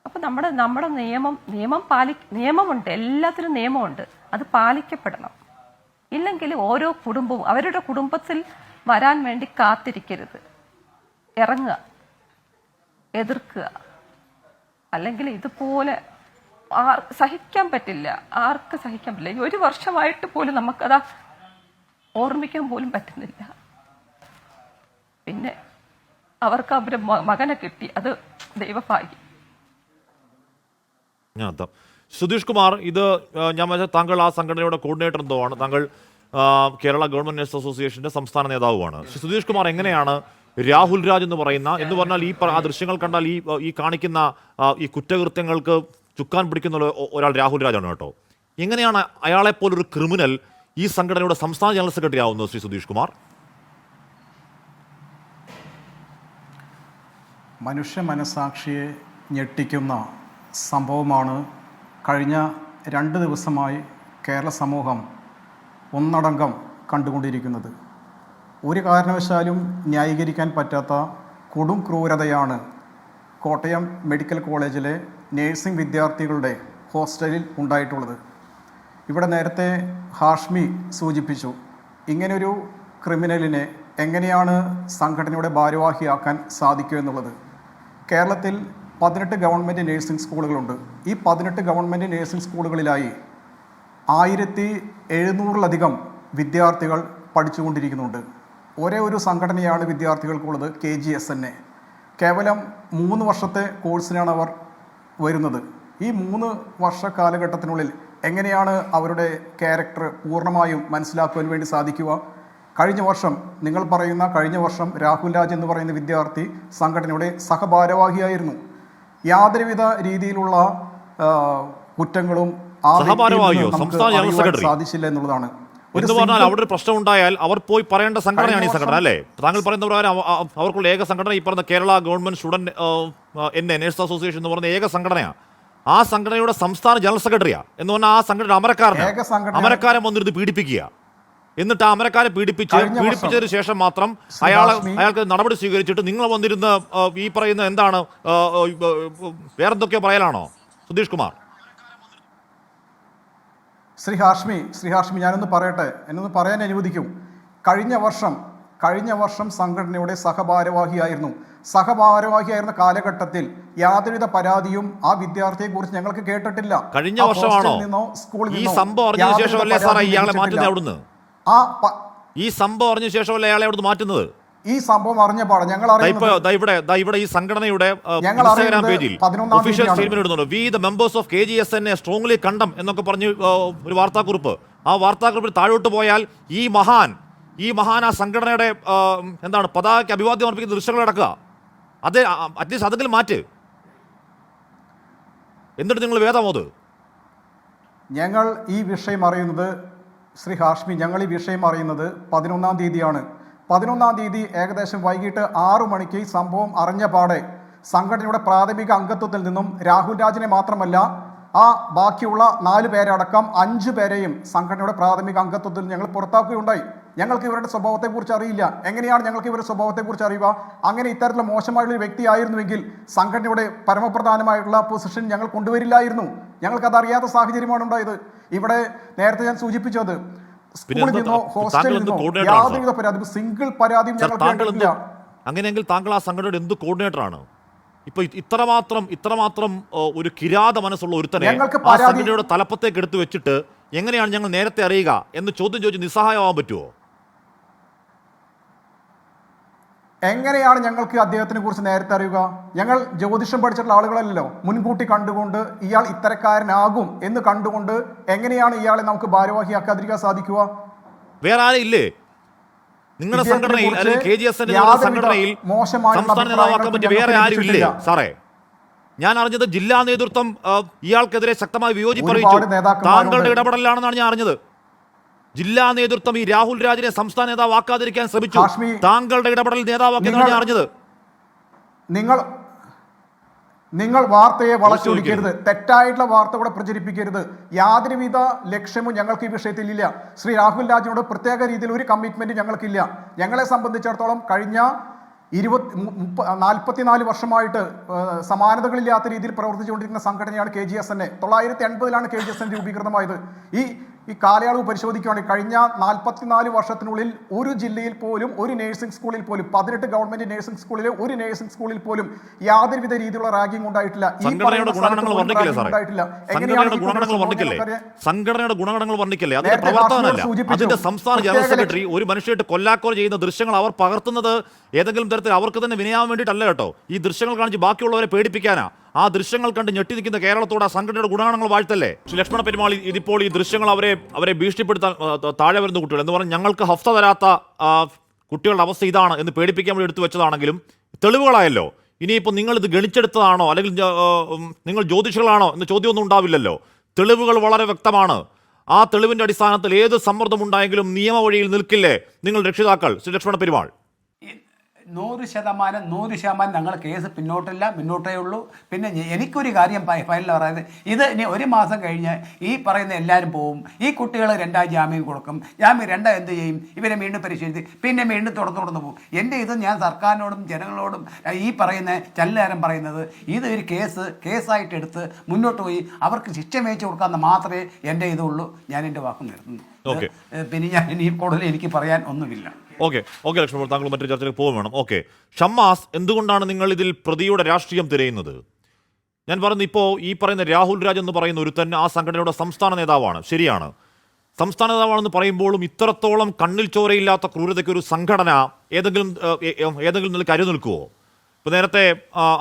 അപ്പം നമ്മുടെ നിയമമുണ്ട്, എല്ലാത്തിനും നിയമമുണ്ട്, അത് പാലിക്കപ്പെടണം. ഇല്ലെങ്കിൽ ഓരോ കുടുംബവും അവരുടെ കുടുംബത്തിൽ വരാൻ വേണ്ടി കാത്തിരിക്കരുത്, ഇറങ്ങുക, എതിർക്കുക. അല്ലെങ്കിൽ ഇതുപോലെ സഹിക്കാൻ പറ്റില്ല, ആർക്ക് സഹിക്കാൻ പറ്റില്ല. ഈ 1 വർഷമായിട്ട് പോലും നമുക്കതാ ഓർമ്മിക്കാൻ പോലും പറ്റുന്നില്ല. പിന്നെ അവർക്ക് അവരുടെ മകനെ കിട്ടി, അത് ദൈവഭാഗ്യം. സുധീഷ് കുമാർ, ഇത് ഞാൻ മനസ്സിലാക്കി താങ്കൾ ആ സംഘടനയുടെ കോർഡിനേറ്റർ എന്തോ ആണ്, താങ്കൾ കേരള ഗവൺമെന്റ് നഴ്സ് അസോസിയേഷന്റെ സംസ്ഥാന നേതാവുമാണ്. സുധീഷ് കുമാർ, എങ്ങനെയാണ് രാഹുൽ രാജ് എന്ന് പറഞ്ഞാൽ ആ ദൃശ്യങ്ങൾ കണ്ടാൽ ഈ കാണിക്കുന്ന ഈ കുറ്റകൃത്യങ്ങൾക്ക് ചുക്കാൻ പിടിക്കുന്ന ഒരാൾ രാഹുൽ രാജാണ് കേട്ടോ. എങ്ങനെയാണ് അയാളെപ്പോലൊരു ക്രിമിനൽ ഈ സംഘടനയുടെ സംസ്ഥാന ജനറൽ സെക്രട്ടറി ആവുന്നത് ശ്രീ സുധീഷ് കുമാർ? മനുഷ്യ മനസാക്ഷിയെ ഞെട്ടിക്കുന്ന സംഭവമാണ് കഴിഞ്ഞ 2 ദിവസമായി കേരള സമൂഹം ഒന്നടങ്കം കണ്ടുകൊണ്ടിരിക്കുന്നത്. ഒരു കാരണവശാലും ന്യായീകരിക്കാൻ പറ്റാത്ത കൊടും ക്രൂരതയാണ് കോട്ടയം മെഡിക്കൽ കോളേജിലെ നേഴ്സിംഗ് വിദ്യാർത്ഥികളുടെ ഹോസ്റ്റലിൽ ഉണ്ടായിട്ടുള്ളത്. ഇവിടെ നേരത്തെ ഹാഷ്മി സൂചിപ്പിച്ചു, ഇങ്ങനൊരു ക്രിമിനലിനെ എങ്ങനെയാണ് സംഘടനയുടെ ഭാരവാഹിയാക്കാൻ സാധിക്കുക എന്നുള്ളത്. കേരളത്തിൽ 18 ഗവൺമെൻറ് നേഴ്സിംഗ് സ്കൂളുകളുണ്ട്. ഈ 18 ഗവൺമെൻറ് നേഴ്സിംഗ് സ്കൂളുകളിലായി 1700-ലധികം വിദ്യാർത്ഥികൾ പഠിച്ചുകൊണ്ടിരിക്കുന്നുണ്ട്. ഒരേ ഒരു സംഘടനയാണ് വിദ്യാർത്ഥികൾക്കുള്ളത്, KGSNA. കേവലം 3 വർഷത്തെ കോഴ്സിനാണ് അവർ വരുന്നത്. ഈ 3 വർഷ കാലഘട്ടത്തിനുള്ളിൽ എങ്ങനെയാണ് അവരുടെ ക്യാരക്ടർ പൂർണ്ണമായും മനസ്സിലാക്കുവാൻ വേണ്ടി സാധിക്കുക? കഴിഞ്ഞ വർഷം രാഹുൽ രാജ് എന്ന് പറയുന്ന വിദ്യാർത്ഥി സംഘടനയുടെ സഹഭാരവാഹിയായിരുന്നു. യാതൊരുവിധ രീതിയിലുള്ള കുറ്റങ്ങളും സാധിച്ചില്ല എന്നുള്ളതാണ്. എന്ന് പറഞ്ഞാൽ അവിടെ ഒരു പ്രശ്നം ഉണ്ടായാൽ അവർ പോയി പറയേണ്ട സംഘടനയാണ് ഈ സംഘടന, അല്ലേ? താങ്കൾ പറയുന്ന പ്രകാരം അവർക്കുള്ള ഏക സംഘടന ഈ പറഞ്ഞ Kerala government student nurse association എന്ന് പറയുന്ന ഏക സംഘടനയാണ്. ആ സംഘടനയുടെ സംസ്ഥാന ജനറൽ സെക്രട്ടറിയാ എന്ന് പറഞ്ഞാൽ ആ സംഘടന അമരക്കാരൻ വന്നിരുന്ന് പീഡിപ്പിക്കുക. എന്നിട്ട് ആ അമരക്കാരെ പീഡിപ്പിച്ചതിന് ശേഷം മാത്രം അയാൾക്ക് നടപടി സ്വീകരിച്ചിട്ട് നിങ്ങൾ വന്നിരുന്ന് ഈ പറയുന്ന എന്താണ് വേറെന്തൊക്കെയോ പറയലാണോ സുധീഷ് കുമാർ? ശ്രീ ഹാഷ്മി ഞാനൊന്ന് പറയട്ടെ, എന്നൊന്ന് പറയാൻ അനുവദിക്കൂ. കഴിഞ്ഞ വർഷം സംഘടനയുടെ സഹഭാരവാഹിയായിരുന്ന കാലഘട്ടത്തിൽ യാതൊരുവിധ പരാതിയും ആ വിദ്യാർത്ഥിയെ കുറിച്ച് ഞങ്ങൾക്ക് കേട്ടിട്ടില്ല. കഴിഞ്ഞ വർഷമാണോ ഈ സംഭവം അറിഞ്ഞ ശേഷമല്ലേ സാറേ ഇയാളെ മാറ്റുന്നത് അവിടുന്ന്? ഈ സംഭവം അറിഞ്ഞ ശേഷമല്ലേ അയാളെ അവിടുന്ന് മാറ്റുന്നത്? ഈ സംഭവം അറിഞ്ഞപാട് ഞങ്ങൾ ഇവിടെ ഈ സംഘടനയുടെ ഇൻസ്റ്റാഗ്രാം പേജിൽ ഒഫീഷ്യൽ സ്റ്റേറ്റ്മെന്റ് ഇടുന്നുണ്ട്. We the members of KGSNA strongly കണ്ടം എന്നൊക്കെ പറഞ്ഞ് ഒരു വാർത്താക്കുറിപ്പ്. ആ വാർത്താക്കുറിപ്പിൽ താഴോട്ട് പോയാൽ ഈ മഹാൻ ആ സംഘടനയുടെ എന്താണ് പതാകയ്ക്ക് അഭിവാദ്യം അർപ്പിക്കുന്ന ദൃശ്യങ്ങൾ അടക്കുക. അത് അറ്റ്ലീസ്റ്റ് അതെങ്കിലും മാറ്റ്. എന്നിട്ട് നിങ്ങൾ വേദമോത്. ഞങ്ങൾ ഈ വിഷയം അറിയുന്നത് ശ്രീ ഹാഷ്മി 11-ാം തീയതിയാണ്. 11-ാം തീയതി ഏകദേശം വൈകിട്ട് 6 മണിക്ക് ഈ സംഭവം അറിഞ്ഞ പാടെ സംഘടനയുടെ പ്രാഥമിക അംഗത്വത്തിൽ നിന്നും രാഹുൽ രാജിനെ മാത്രമല്ല ആ ബാക്കിയുള്ള 4 പേരടക്കം 5 പേരെയും സംഘടനയുടെ പ്രാഥമിക അംഗത്വത്തിൽ ഞങ്ങൾ പുറത്താക്കുകയുണ്ടായി. ഞങ്ങൾക്ക് ഇവരുടെ സ്വഭാവത്തെക്കുറിച്ച് അറിയില്ല. എങ്ങനെയാണ് ഞങ്ങൾക്ക് ഇവരുടെ സ്വഭാവത്തെക്കുറിച്ച് അറിയുക? അങ്ങനെ ഇത്തരത്തിലുള്ള മോശമായിട്ടുള്ള വ്യക്തിയായിരുന്നുവെങ്കിൽ സംഘടനയുടെ പരമപ്രധാനമായിട്ടുള്ള പൊസിഷൻ ഞങ്ങൾ കൊണ്ടുവരില്ലായിരുന്നു. ഞങ്ങൾക്കത് അറിയാത്ത സാഹചര്യമാണ് ഉണ്ടായത്. ഇവിടെ നേരത്തെ ഞാൻ സൂചിപ്പിച്ചത് സ്കൂളിൽ നിന്നോ ഹോസ്റ്റലിൽ നിന്നോ യാതൊരുവിധ പരാതി, സിംഗിൾ പരാതിയും ഞങ്ങൾക്ക്. അങ്ങനെയെങ്കിൽ താങ്കൾ ആ സംഘടനയുടെ എന്ത് കോർഡിനേറ്ററാണ്? ഇപ്പൊ ഇത്രമാത്രം ഒരു കിരാത മനസ്സുള്ള ഒരുത്തനെ ആ സംഘടനയുടെ തലപ്പത്തേക്ക് എടുത്തു വെച്ചിട്ട് എങ്ങനെയാണ് ഞങ്ങൾ നേരത്തെ അറിയുക എന്ന് ചോദ്യം ചോദിച്ച് നിസ്സഹായമാവാൻ പറ്റുമോ? എങ്ങനെയാണ് ഞങ്ങൾക്ക് അദ്ദേഹത്തിനെ കുറിച്ച് നേരത്തെ അറിയുക? ഞങ്ങൾ ജ്യോതിഷം പഠിച്ചിട്ടുള്ള ആളുകളല്ലോ. മുൻകൂട്ടി കണ്ടുകൊണ്ട് ഇയാൾ ഇത്തരക്കാരനാകും എന്ന് കണ്ടുകൊണ്ട് എങ്ങനെയാണ് ഇയാളെ നമുക്ക് ഭാരവാഹിയാക്കാതിരിക്കാൻ സാധിക്കുക? വേറെ ആരും ഇല്ലേ നിങ്ങളുടെ സംഘടനയിൽ അല്ലെങ്കിൽ KGSNA സംഘടനയിൽ സംസ്ഥാന നേതാവാക്കാൻ പറ്റിയ വേറെ ആരും ഇല്ലേ സാറേ? ഞാൻ അറിഞ്ഞത് ജില്ലാ നേതൃത്വം ഇയാൾക്കെതിരെ ശക്തമായി വിയോജിപ്പ് അറിയിച്ചു. താങ്കളുടെ ഇടപെടലാണെന്നാണ് ഞാൻ അറിഞ്ഞത്. ജില്ലാ നേതൃത്വം ഈ രാഹുൽ രാജിനെ സംസ്ഥാന നേതാവാക്കാതിരിക്കാൻ ശ്രമിച്ചു. താങ്കളുടെ ഇടപെടൽ നേതാവാക്കിയെന്നാണ് ഞാൻ അറിഞ്ഞത്. നിങ്ങൾ വാർത്തയെ വളച്ചൊടിക്കരുത്, തെറ്റായിട്ടുള്ള വാർത്ത കൂടെ പ്രചരിപ്പിക്കരുത്. യാതൊരുവിധ ലക്ഷ്യവും ഞങ്ങൾക്ക് ഈ വിഷയത്തിലില്ല. ശ്രീ രാഹുൽ രാജിനോട് പ്രത്യേക രീതിയിൽ ഒരു കമ്മിറ്റ്മെന്റ് ഞങ്ങൾക്കില്ല. ഞങ്ങളെ സംബന്ധിച്ചിടത്തോളം കഴിഞ്ഞ 44 വർഷമായിട്ട് സമാനതകളില്ലാത്ത രീതിയിൽ പ്രവർത്തിച്ചുകൊണ്ടിരിക്കുന്ന സംഘടനയാണ് KGSN. 1980 KGSN രൂപീകൃതമായത്. ഈ കാലയളവ് പരിശോധിക്കുകയാണെങ്കിൽ കഴിഞ്ഞ 44 വർഷത്തിനുള്ളിൽ ഒരു ജില്ലയിൽ പോലും ഒരു നഴ്സിംഗ് സ്കൂളിൽ പോലും 18 ഗവൺമെന്റ് നഴ്സിംഗ് സ്കൂളിലെ ഒരു നഴ്സിംഗ് സ്കൂളിൽ പോലും യാതൊരുവിധ രീതിയിലുള്ള റാഗിംഗ് ഉണ്ടായിട്ടില്ല. സംഘടനയുടെ ഗുണഗണങ്ങൾ വർണ്ണിക്കല്ലേ? അതിന്റെ പ്രവർത്തനമല്ല, അതിന്റെ സംസ്ഥാന ജനറൽ സെക്രട്ടറി ഒരു മനുഷ്യട്ട് കൊല്ലാക്കൊല ചെയ്യുന്ന ദൃശ്യങ്ങൾ അവർ പകർത്തുന്നത് ഏതെങ്കിലും തരത്തിൽ അവർക്ക് തന്നെ വിനയാൻ വേണ്ടിയിട്ടല്ല കേട്ടോ. ഈ ദൃശ്യങ്ങൾ കാണിച്ച് ബാക്കിയുള്ളവരെ പേടിപ്പിക്കാനാ. ആ ദൃശ്യങ്ങൾ കണ്ട് ഞെട്ടി നിൽക്കുന്ന കേരളത്തോട് ആ സംഘടനയുടെ ഗുണഗണങ്ങൾ വാഴ്ത്തല്ലേ? ലക്ഷ്മണ പെരുമാൾ, ഇതിപ്പോൾ ഈ ദൃശ്യങ്ങൾ അവരെ ഭീഷണിപ്പെടുത്താൻ താഴെ വരുന്ന കുട്ടികൾ എന്ന് പറഞ്ഞാൽ ഞങ്ങൾക്ക് ഹഫ്ത തരാത്ത കുട്ടികളുടെ അവസ്ഥ ഇതാണ് എന്ന് പേടിപ്പിക്കാൻ വേണ്ടി എടുത്തു വെച്ചതാണെങ്കിലും തെളിവുകളായല്ലോ. ഇനിയിപ്പോൾ നിങ്ങൾ ഇത് ഗണിച്ചെടുത്തതാണോ അല്ലെങ്കിൽ നിങ്ങൾ ജ്യോതിഷികളാണോ എന്ന ചോദ്യമൊന്നും ഉണ്ടാവില്ലല്ലോ. തെളിവുകൾ വളരെ വ്യക്തമാണ്. ആ തെളിവിന്റെ അടിസ്ഥാനത്തിൽ ഏത് സമ്മർദ്ദമുണ്ടായെങ്കിലും നിയമവഴിയിൽ നിൽക്കില്ലേ നിങ്ങൾ രക്ഷിതാക്കൾ? ശ്രീ ലക്ഷ്മണ പെരുമാൾ, 100% ഞങ്ങൾ കേസ് മുന്നോട്ടേ ഉള്ളൂ. പിന്നെ എനിക്കൊരു കാര്യം ഫയലിൽ പറയുന്നത്, ഇത് ഇനി 1 മാസം കഴിഞ്ഞ് ഈ പറയുന്ന എല്ലാവരും പോവും. ഈ കുട്ടികൾ 2 ജാമ്യം കൊടുക്കും. ജാമ്യം 2 എന്ത് ചെയ്യും? ഇവരെ വീണ്ടും പരിശോധിച്ച് പിന്നെ വീണ്ടും തുടർന്നു പോകും. എൻ്റെ ഇത് ഞാൻ സർക്കാരിനോടും ജനങ്ങളോടും ഈ പറയുന്ന ചല്ലുകാരൻ പറയുന്നത്, ഇത് ഒരു കേസായിട്ട് എടുത്ത് മുന്നോട്ട് പോയി അവർക്ക് ശിക്ഷ മേടിച്ചു കൊടുക്കാമെന്ന് മാത്രമേ എൻ്റെ ഇതുള്ളൂ. ഞാൻ എൻ്റെ വാക്ക് നിർത്തുന്നു. പിന്നെ ഞാൻ ഇനി കൂടുതൽ എനിക്ക് പറയാൻ ഒന്നുമില്ല. ഓക്കെ ലക്ഷ്മൺ, താങ്കൾ മറ്റൊരു ചർച്ചയിലേക്ക് പോകും വേണം. ഓക്കെ ഷമ്മാസ്, എന്തുകൊണ്ടാണ് നിങ്ങൾ ഇതിൽ പ്രതിയുടെ രാഷ്ട്രീയം തിരയുന്നത്? ഞാൻ പറഞ്ഞു, ഇപ്പോൾ ഈ പറയുന്ന രാഹുൽ രാജ് എന്ന് പറയുന്ന ഒരുത്തൻ ആ സംഘടനയുടെ സംസ്ഥാന നേതാവാണ്, ശരിയാണ്. സംസ്ഥാന നേതാവാണെന്ന് പറയുമ്പോഴും ഇത്രത്തോളം കണ്ണിൽ ചോരയില്ലാത്ത ക്രൂരതയ്ക്ക് ഒരു സംഘടന ഏതെങ്കിലും നിലയ്ക്ക് അരു നിൽക്കുമോ? ഇപ്പോൾ നേരത്തെ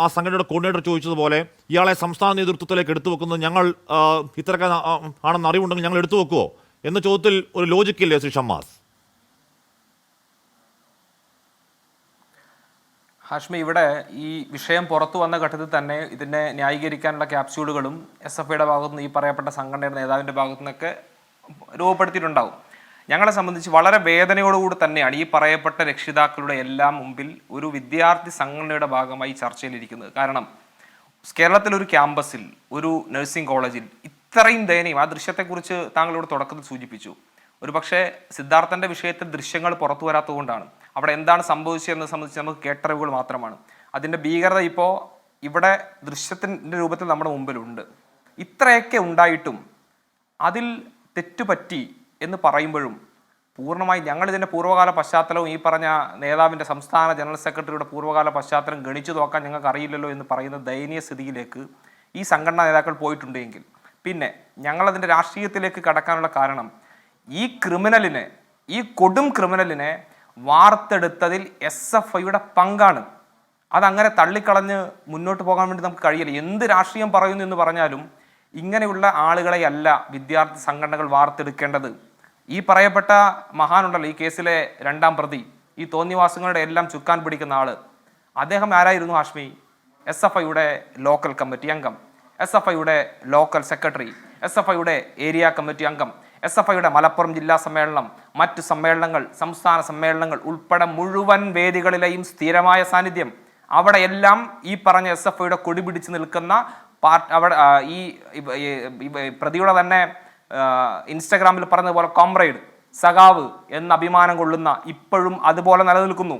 ആ സംഘടനയുടെ കോർഡിനേറ്റർ ചോദിച്ചതുപോലെ ഇയാളെ സംസ്ഥാന നേതൃത്വത്തിലേക്ക് എടുത്തു വെക്കുന്നത് ഞങ്ങൾ ഇത്രയൊക്കെ ആണെന്ന് അറിവുണ്ടെങ്കിൽ ഞങ്ങൾ എടുത്തു വെക്കുമോ എന്ന ചോദ്യത്തിൽ ഒരു ലോജിക്കില്ലേ ശ്രീ ഷമ്മാസ്? ഹാഷ്മി, ഇവിടെ ഈ വിഷയം പുറത്തു വന്ന ഘട്ടത്തിൽ തന്നെ ഇതിനെ ന്യായീകരിക്കാനുള്ള ക്യാപ്സ്യൂളുകളും SFIയുടെ ഭാഗത്തുനിന്ന് ഈ പറയപ്പെട്ട സംഘടനയുടെ നേതാവിൻ്റെ ഭാഗത്തു നിന്നൊക്കെ രൂപപ്പെടുത്തിയിട്ടുണ്ടാവും. ഞങ്ങളെ സംബന്ധിച്ച് വളരെ വേദനയോടുകൂടി തന്നെയാണ് ഈ പറയപ്പെട്ട രക്ഷിതാക്കളുടെ എല്ലാം മുമ്പിൽ ഒരു വിദ്യാർത്ഥി സംഘടനയുടെ ഭാഗമായി ചർച്ചയിലിരിക്കുന്നത്. കാരണം കേരളത്തിലൊരു ക്യാമ്പസിൽ, ഒരു നഴ്സിംഗ് കോളേജിൽ ഇത്രയും ദയനീയം, ആ ദൃശ്യത്തെക്കുറിച്ച് താങ്കളോട് തുടക്കത്തിൽ സൂചിപ്പിച്ചു. ഒരു പക്ഷേ സിദ്ധാർത്ഥൻ്റെ വിഷയത്തിൽ ദൃശ്യങ്ങൾ പുറത്തു വരാത്തതുകൊണ്ടാണ്. അവിടെ എന്താണ് സംഭവിച്ചതെന്ന് സംബന്ധിച്ച് നമുക്ക് കേട്ടറിവുകൾ മാത്രമാണ്. അതിൻ്റെ ഭീകരത ഇപ്പോൾ ഇവിടെ ദൃശ്യത്തിൻ്റെ രൂപത്തിൽ നമ്മുടെ മുമ്പിലുണ്ട്. ഇത്രയൊക്കെ ഉണ്ടായിട്ടും അതിൽ തെറ്റുപറ്റി എന്ന് പറയുമ്പോഴും പൂർണ്ണമായി ഞങ്ങളിതിൻ്റെ പൂർവ്വകാല പശ്ചാത്തലവും ഈ പറഞ്ഞ നേതാവിൻ്റെ സംസ്ഥാന ജനറൽ സെക്രട്ടറിയുടെ പൂർവ്വകാല പശ്ചാത്തലം ഗണിച്ചു നോക്കാൻ ഞങ്ങൾക്ക് അറിയില്ലല്ലോ എന്ന് പറയുന്ന ദയനീയ സ്ഥിതിയിലേക്ക് ഈ സംഘടനാ നേതാക്കൾ പോയിട്ടുണ്ടെങ്കിൽ പിന്നെ ഞങ്ങളതിൻ്റെ രാഷ്ട്രീയത്തിലേക്ക് കടക്കാനുള്ള കാരണം ഈ കൊടും ക്രിമിനലിനെ വാർത്തെടുത്തതിൽ SFIയുടെ പങ്കാണ്. അതങ്ങനെ തള്ളിക്കളഞ്ഞ് മുന്നോട്ട് പോകാൻ വേണ്ടി നമുക്ക് കഴിയില്ല. എന്ത് രാഷ്ട്രീയം പറയുന്നു എന്ന് പറഞ്ഞാലും ഇങ്ങനെയുള്ള ആളുകളെയല്ല വിദ്യാർത്ഥി സംഘടനകൾ വാർത്തെടുക്കേണ്ടത്. ഈ പറയപ്പെട്ട മഹാനുണ്ടല്ലോ, ഈ കേസിലെ 2ാം പ്രതി, ഈ തോന്നിവാസങ്ങളുടെ എല്ലാം ചുക്കാൻ പിടിക്കുന്ന ആള്, അദ്ദേഹം ആരായിരുന്നു ഹാഷ്മി? SFIയുടെ ലോക്കൽ കമ്മിറ്റി അംഗം, SFIയുടെ ലോക്കൽ സെക്രട്ടറി, SFIയുടെ ഏരിയ കമ്മിറ്റി അംഗം, SFIയുടെ മലപ്പുറം ജില്ലാ സമ്മേളനം, മറ്റ് സമ്മേളനങ്ങൾ, സംസ്ഥാന സമ്മേളനങ്ങൾ ഉൾപ്പെടെ മുഴുവൻ വേദികളിലെയും സ്ഥിരമായ സാന്നിധ്യം. അവിടെയെല്ലാം ഈ പറഞ്ഞ SFIയുടെ കൊടി പിടിച്ച് നിൽക്കുന്ന അവിടെ ഈ പ്രതിയുടെ തന്നെ ഇൻസ്റ്റഗ്രാമിൽ പറഞ്ഞതുപോലെ കോമ്രേഡ്, സഖാവ് എന്ന അഭിമാനം കൊള്ളുന്ന ഇപ്പോഴും അതുപോലെ നിലനിൽക്കുന്നു.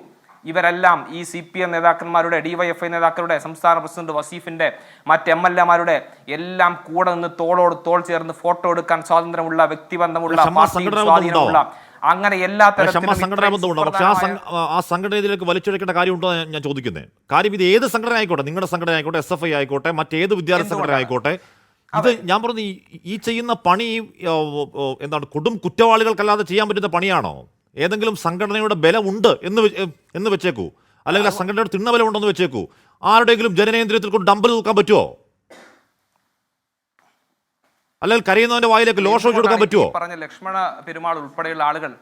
ഇവരെല്ലാം ഈ CPM നേതാക്കന്മാരുടെ, DYFI നേതാക്കളുടെ, സംസ്ഥാന പ്രസിഡന്റ് വസീഫിന്റെ, മറ്റ് MLA-മാരുടെ എല്ലാം കൂടെ നിന്ന് തോളോട് തോൾ ചേർന്ന് ഫോട്ടോ എടുക്കാൻ സ്വാതന്ത്ര്യമുള്ള, വ്യക്തിബന്ധമുള്ള, സ്വാധീനമുള്ള, അങ്ങനെ എല്ലാ തരത്തിലും ആ സംഘടനയിലേക്ക് വലിച്ചെടുക്കേണ്ട കാര്യമുണ്ടോ ഞാൻ ചോദിക്കുന്നത്. കാര്യം ഇത് ഏത് സംഘടന ആയിക്കോട്ടെ, നിങ്ങളുടെ സംഘടന ആയിക്കോട്ടെ, SFI ആയിക്കോട്ടെ, മറ്റേത് വിദ്യാർത്ഥി സംഘടന ആയിക്കോട്ടെ, ഇത് ഞാൻ പറഞ്ഞു ഈ ചെയ്യുന്ന പണി എന്താണ് കൊടും കുറ്റവാളികൾക്കല്ലാതെ ചെയ്യാൻ പറ്റുന്ന പണിയാണോ? ഏതെങ്കിലും സംഘടനയുടെ ബലമുണ്ട് എന്ന് വെച്ചേക്കൂ, അല്ലെങ്കിൽ ആ സംഘടനയുടെ തിണ്ണബലം ഉണ്ടെന്ന് വെച്ചേക്കൂ, ആരുടെയെങ്കിലും ജനനേന്ദ്രിയത്തിൽ കൊണ്ട് ഡമ്പൽ തൂക്കാൻ പറ്റുമോ? അല്ലെങ്കിൽ കരയുന്നവന്റെ വായിലേക്ക് ലോഷം കൊടുക്കാൻ പറ്റുമോ? പറഞ്ഞ ലക്ഷ്മണ പെരുമാൾ ഉൾപ്പെടെയുള്ള ആളുകൾ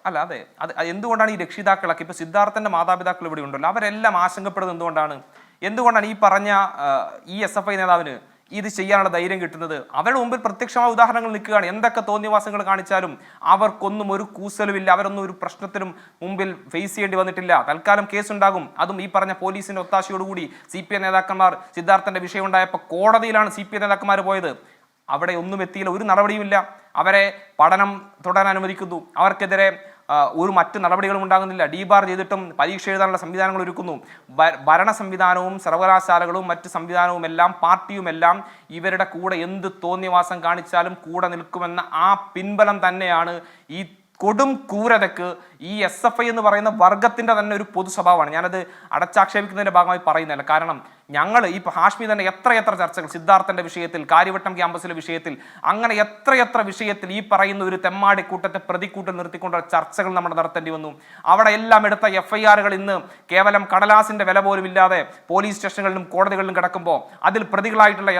അല്ല, അതെ, അത് എന്തുകൊണ്ടാണ് ഈ രക്ഷിതാക്കളൊക്കെ, ഇപ്പൊ സിദ്ധാർത്ഥന്റെ മാതാപിതാക്കൾ ഇവിടെ ഉണ്ടല്ലോ, അവരെല്ലാം ആശങ്കപ്പെടുന്നത് എന്തുകൊണ്ടാണ് ഈ പറഞ്ഞ ഈ SFI നേതാവിന് ഇത് ചെയ്യാനുള്ള ധൈര്യം കിട്ടുന്നത്? അവരുടെ മുമ്പിൽ പ്രത്യക്ഷമായ ഉദാഹരണങ്ങൾ നിൽക്കുകയാണ്. എന്തൊക്കെ തോന്നിവാസങ്ങൾ കാണിച്ചാലും അവർക്കൊന്നും ഒരു കൂസലുമില്ല, അവരൊന്നും ഒരു പ്രശ്നത്തിനും മുമ്പിൽ ഫേസ് ചെയ്യേണ്ടി വന്നിട്ടില്ല. തൽക്കാലം കേസുണ്ടാകും, അതും ഈ പറഞ്ഞ പോലീസിന്റെ ഒത്താശയോടുകൂടി. CPM നേതാക്കന്മാർ സിദ്ധാർത്ഥന്റെ വിഷയം ഉണ്ടായപ്പോൾ കോടതിയിലാണ് CPM നേതാക്കന്മാർ പോയത്. അവിടെ ഒന്നും എത്തിയില്ല, ഒരു നടപടിയുമില്ല. അവരെ പഠനം തുടരാൻ അനുവദിക്കുന്നു, അവർക്കെതിരെ ഒരു മറ്റു നടപടികളും ഉണ്ടാകുന്നില്ല. ഡീബാർ ചെയ്തിട്ടും പരീക്ഷ എഴുതാനുള്ള സംവിധാനങ്ങൾ ഒരുക്കുന്നു. ഭരണ സംവിധാനവും സർവകലാശാലകളും മറ്റ് സംവിധാനവും എല്ലാം പാർട്ടിയും എല്ലാം ഇവരുടെ കൂടെ എന്ത് തോന്നിയവാസം കാണിച്ചാലും കൂടെ നിൽക്കുമെന്ന ആ പിൻബലം തന്നെയാണ് ഈ കൊടും ക്രൂരതയ്ക്ക് ഈ SFI എന്ന് പറയുന്ന വർഗത്തിന്റെ തന്നെ ഒരു പൊതു സ്വഭാവമാണ്. ഞാനത് അടച്ചാക്ഷേപിക്കുന്നതിന്റെ ഭാഗമായി പറയുന്നില്ല. കാരണം ഞങ്ങൾ ഈ ഹാഷ്മി തന്നെ എത്രയെത്ര ചർച്ചകൾ സിദ്ധാർത്ഥന്റെ വിഷയത്തിൽ, കാര്യവട്ടം ക്യാമ്പസിലെ വിഷയത്തിൽ, അങ്ങനെ എത്രയെത്ര വിഷയത്തിൽ ഈ പറയുന്ന ഒരു തെമ്മാടിക്കൂട്ടത്തെ പ്രതിക്കൂട്ടിൽ നിർത്തിക്കൊണ്ടുള്ള ചർച്ചകൾ നമ്മൾ നടത്തേണ്ടി വന്നു. അവിടെ എല്ലാം എടുത്ത FIR-കൾ ഇന്ന് കേവലം കടലാസിന്റെ വില പോലും ഇല്ലാതെ പോലീസ് സ്റ്റേഷനുകളിലും കോടതികളിലും കിടക്കുമ്പോൾ അതിൽ പ്രതികളായിട്ടുള്ള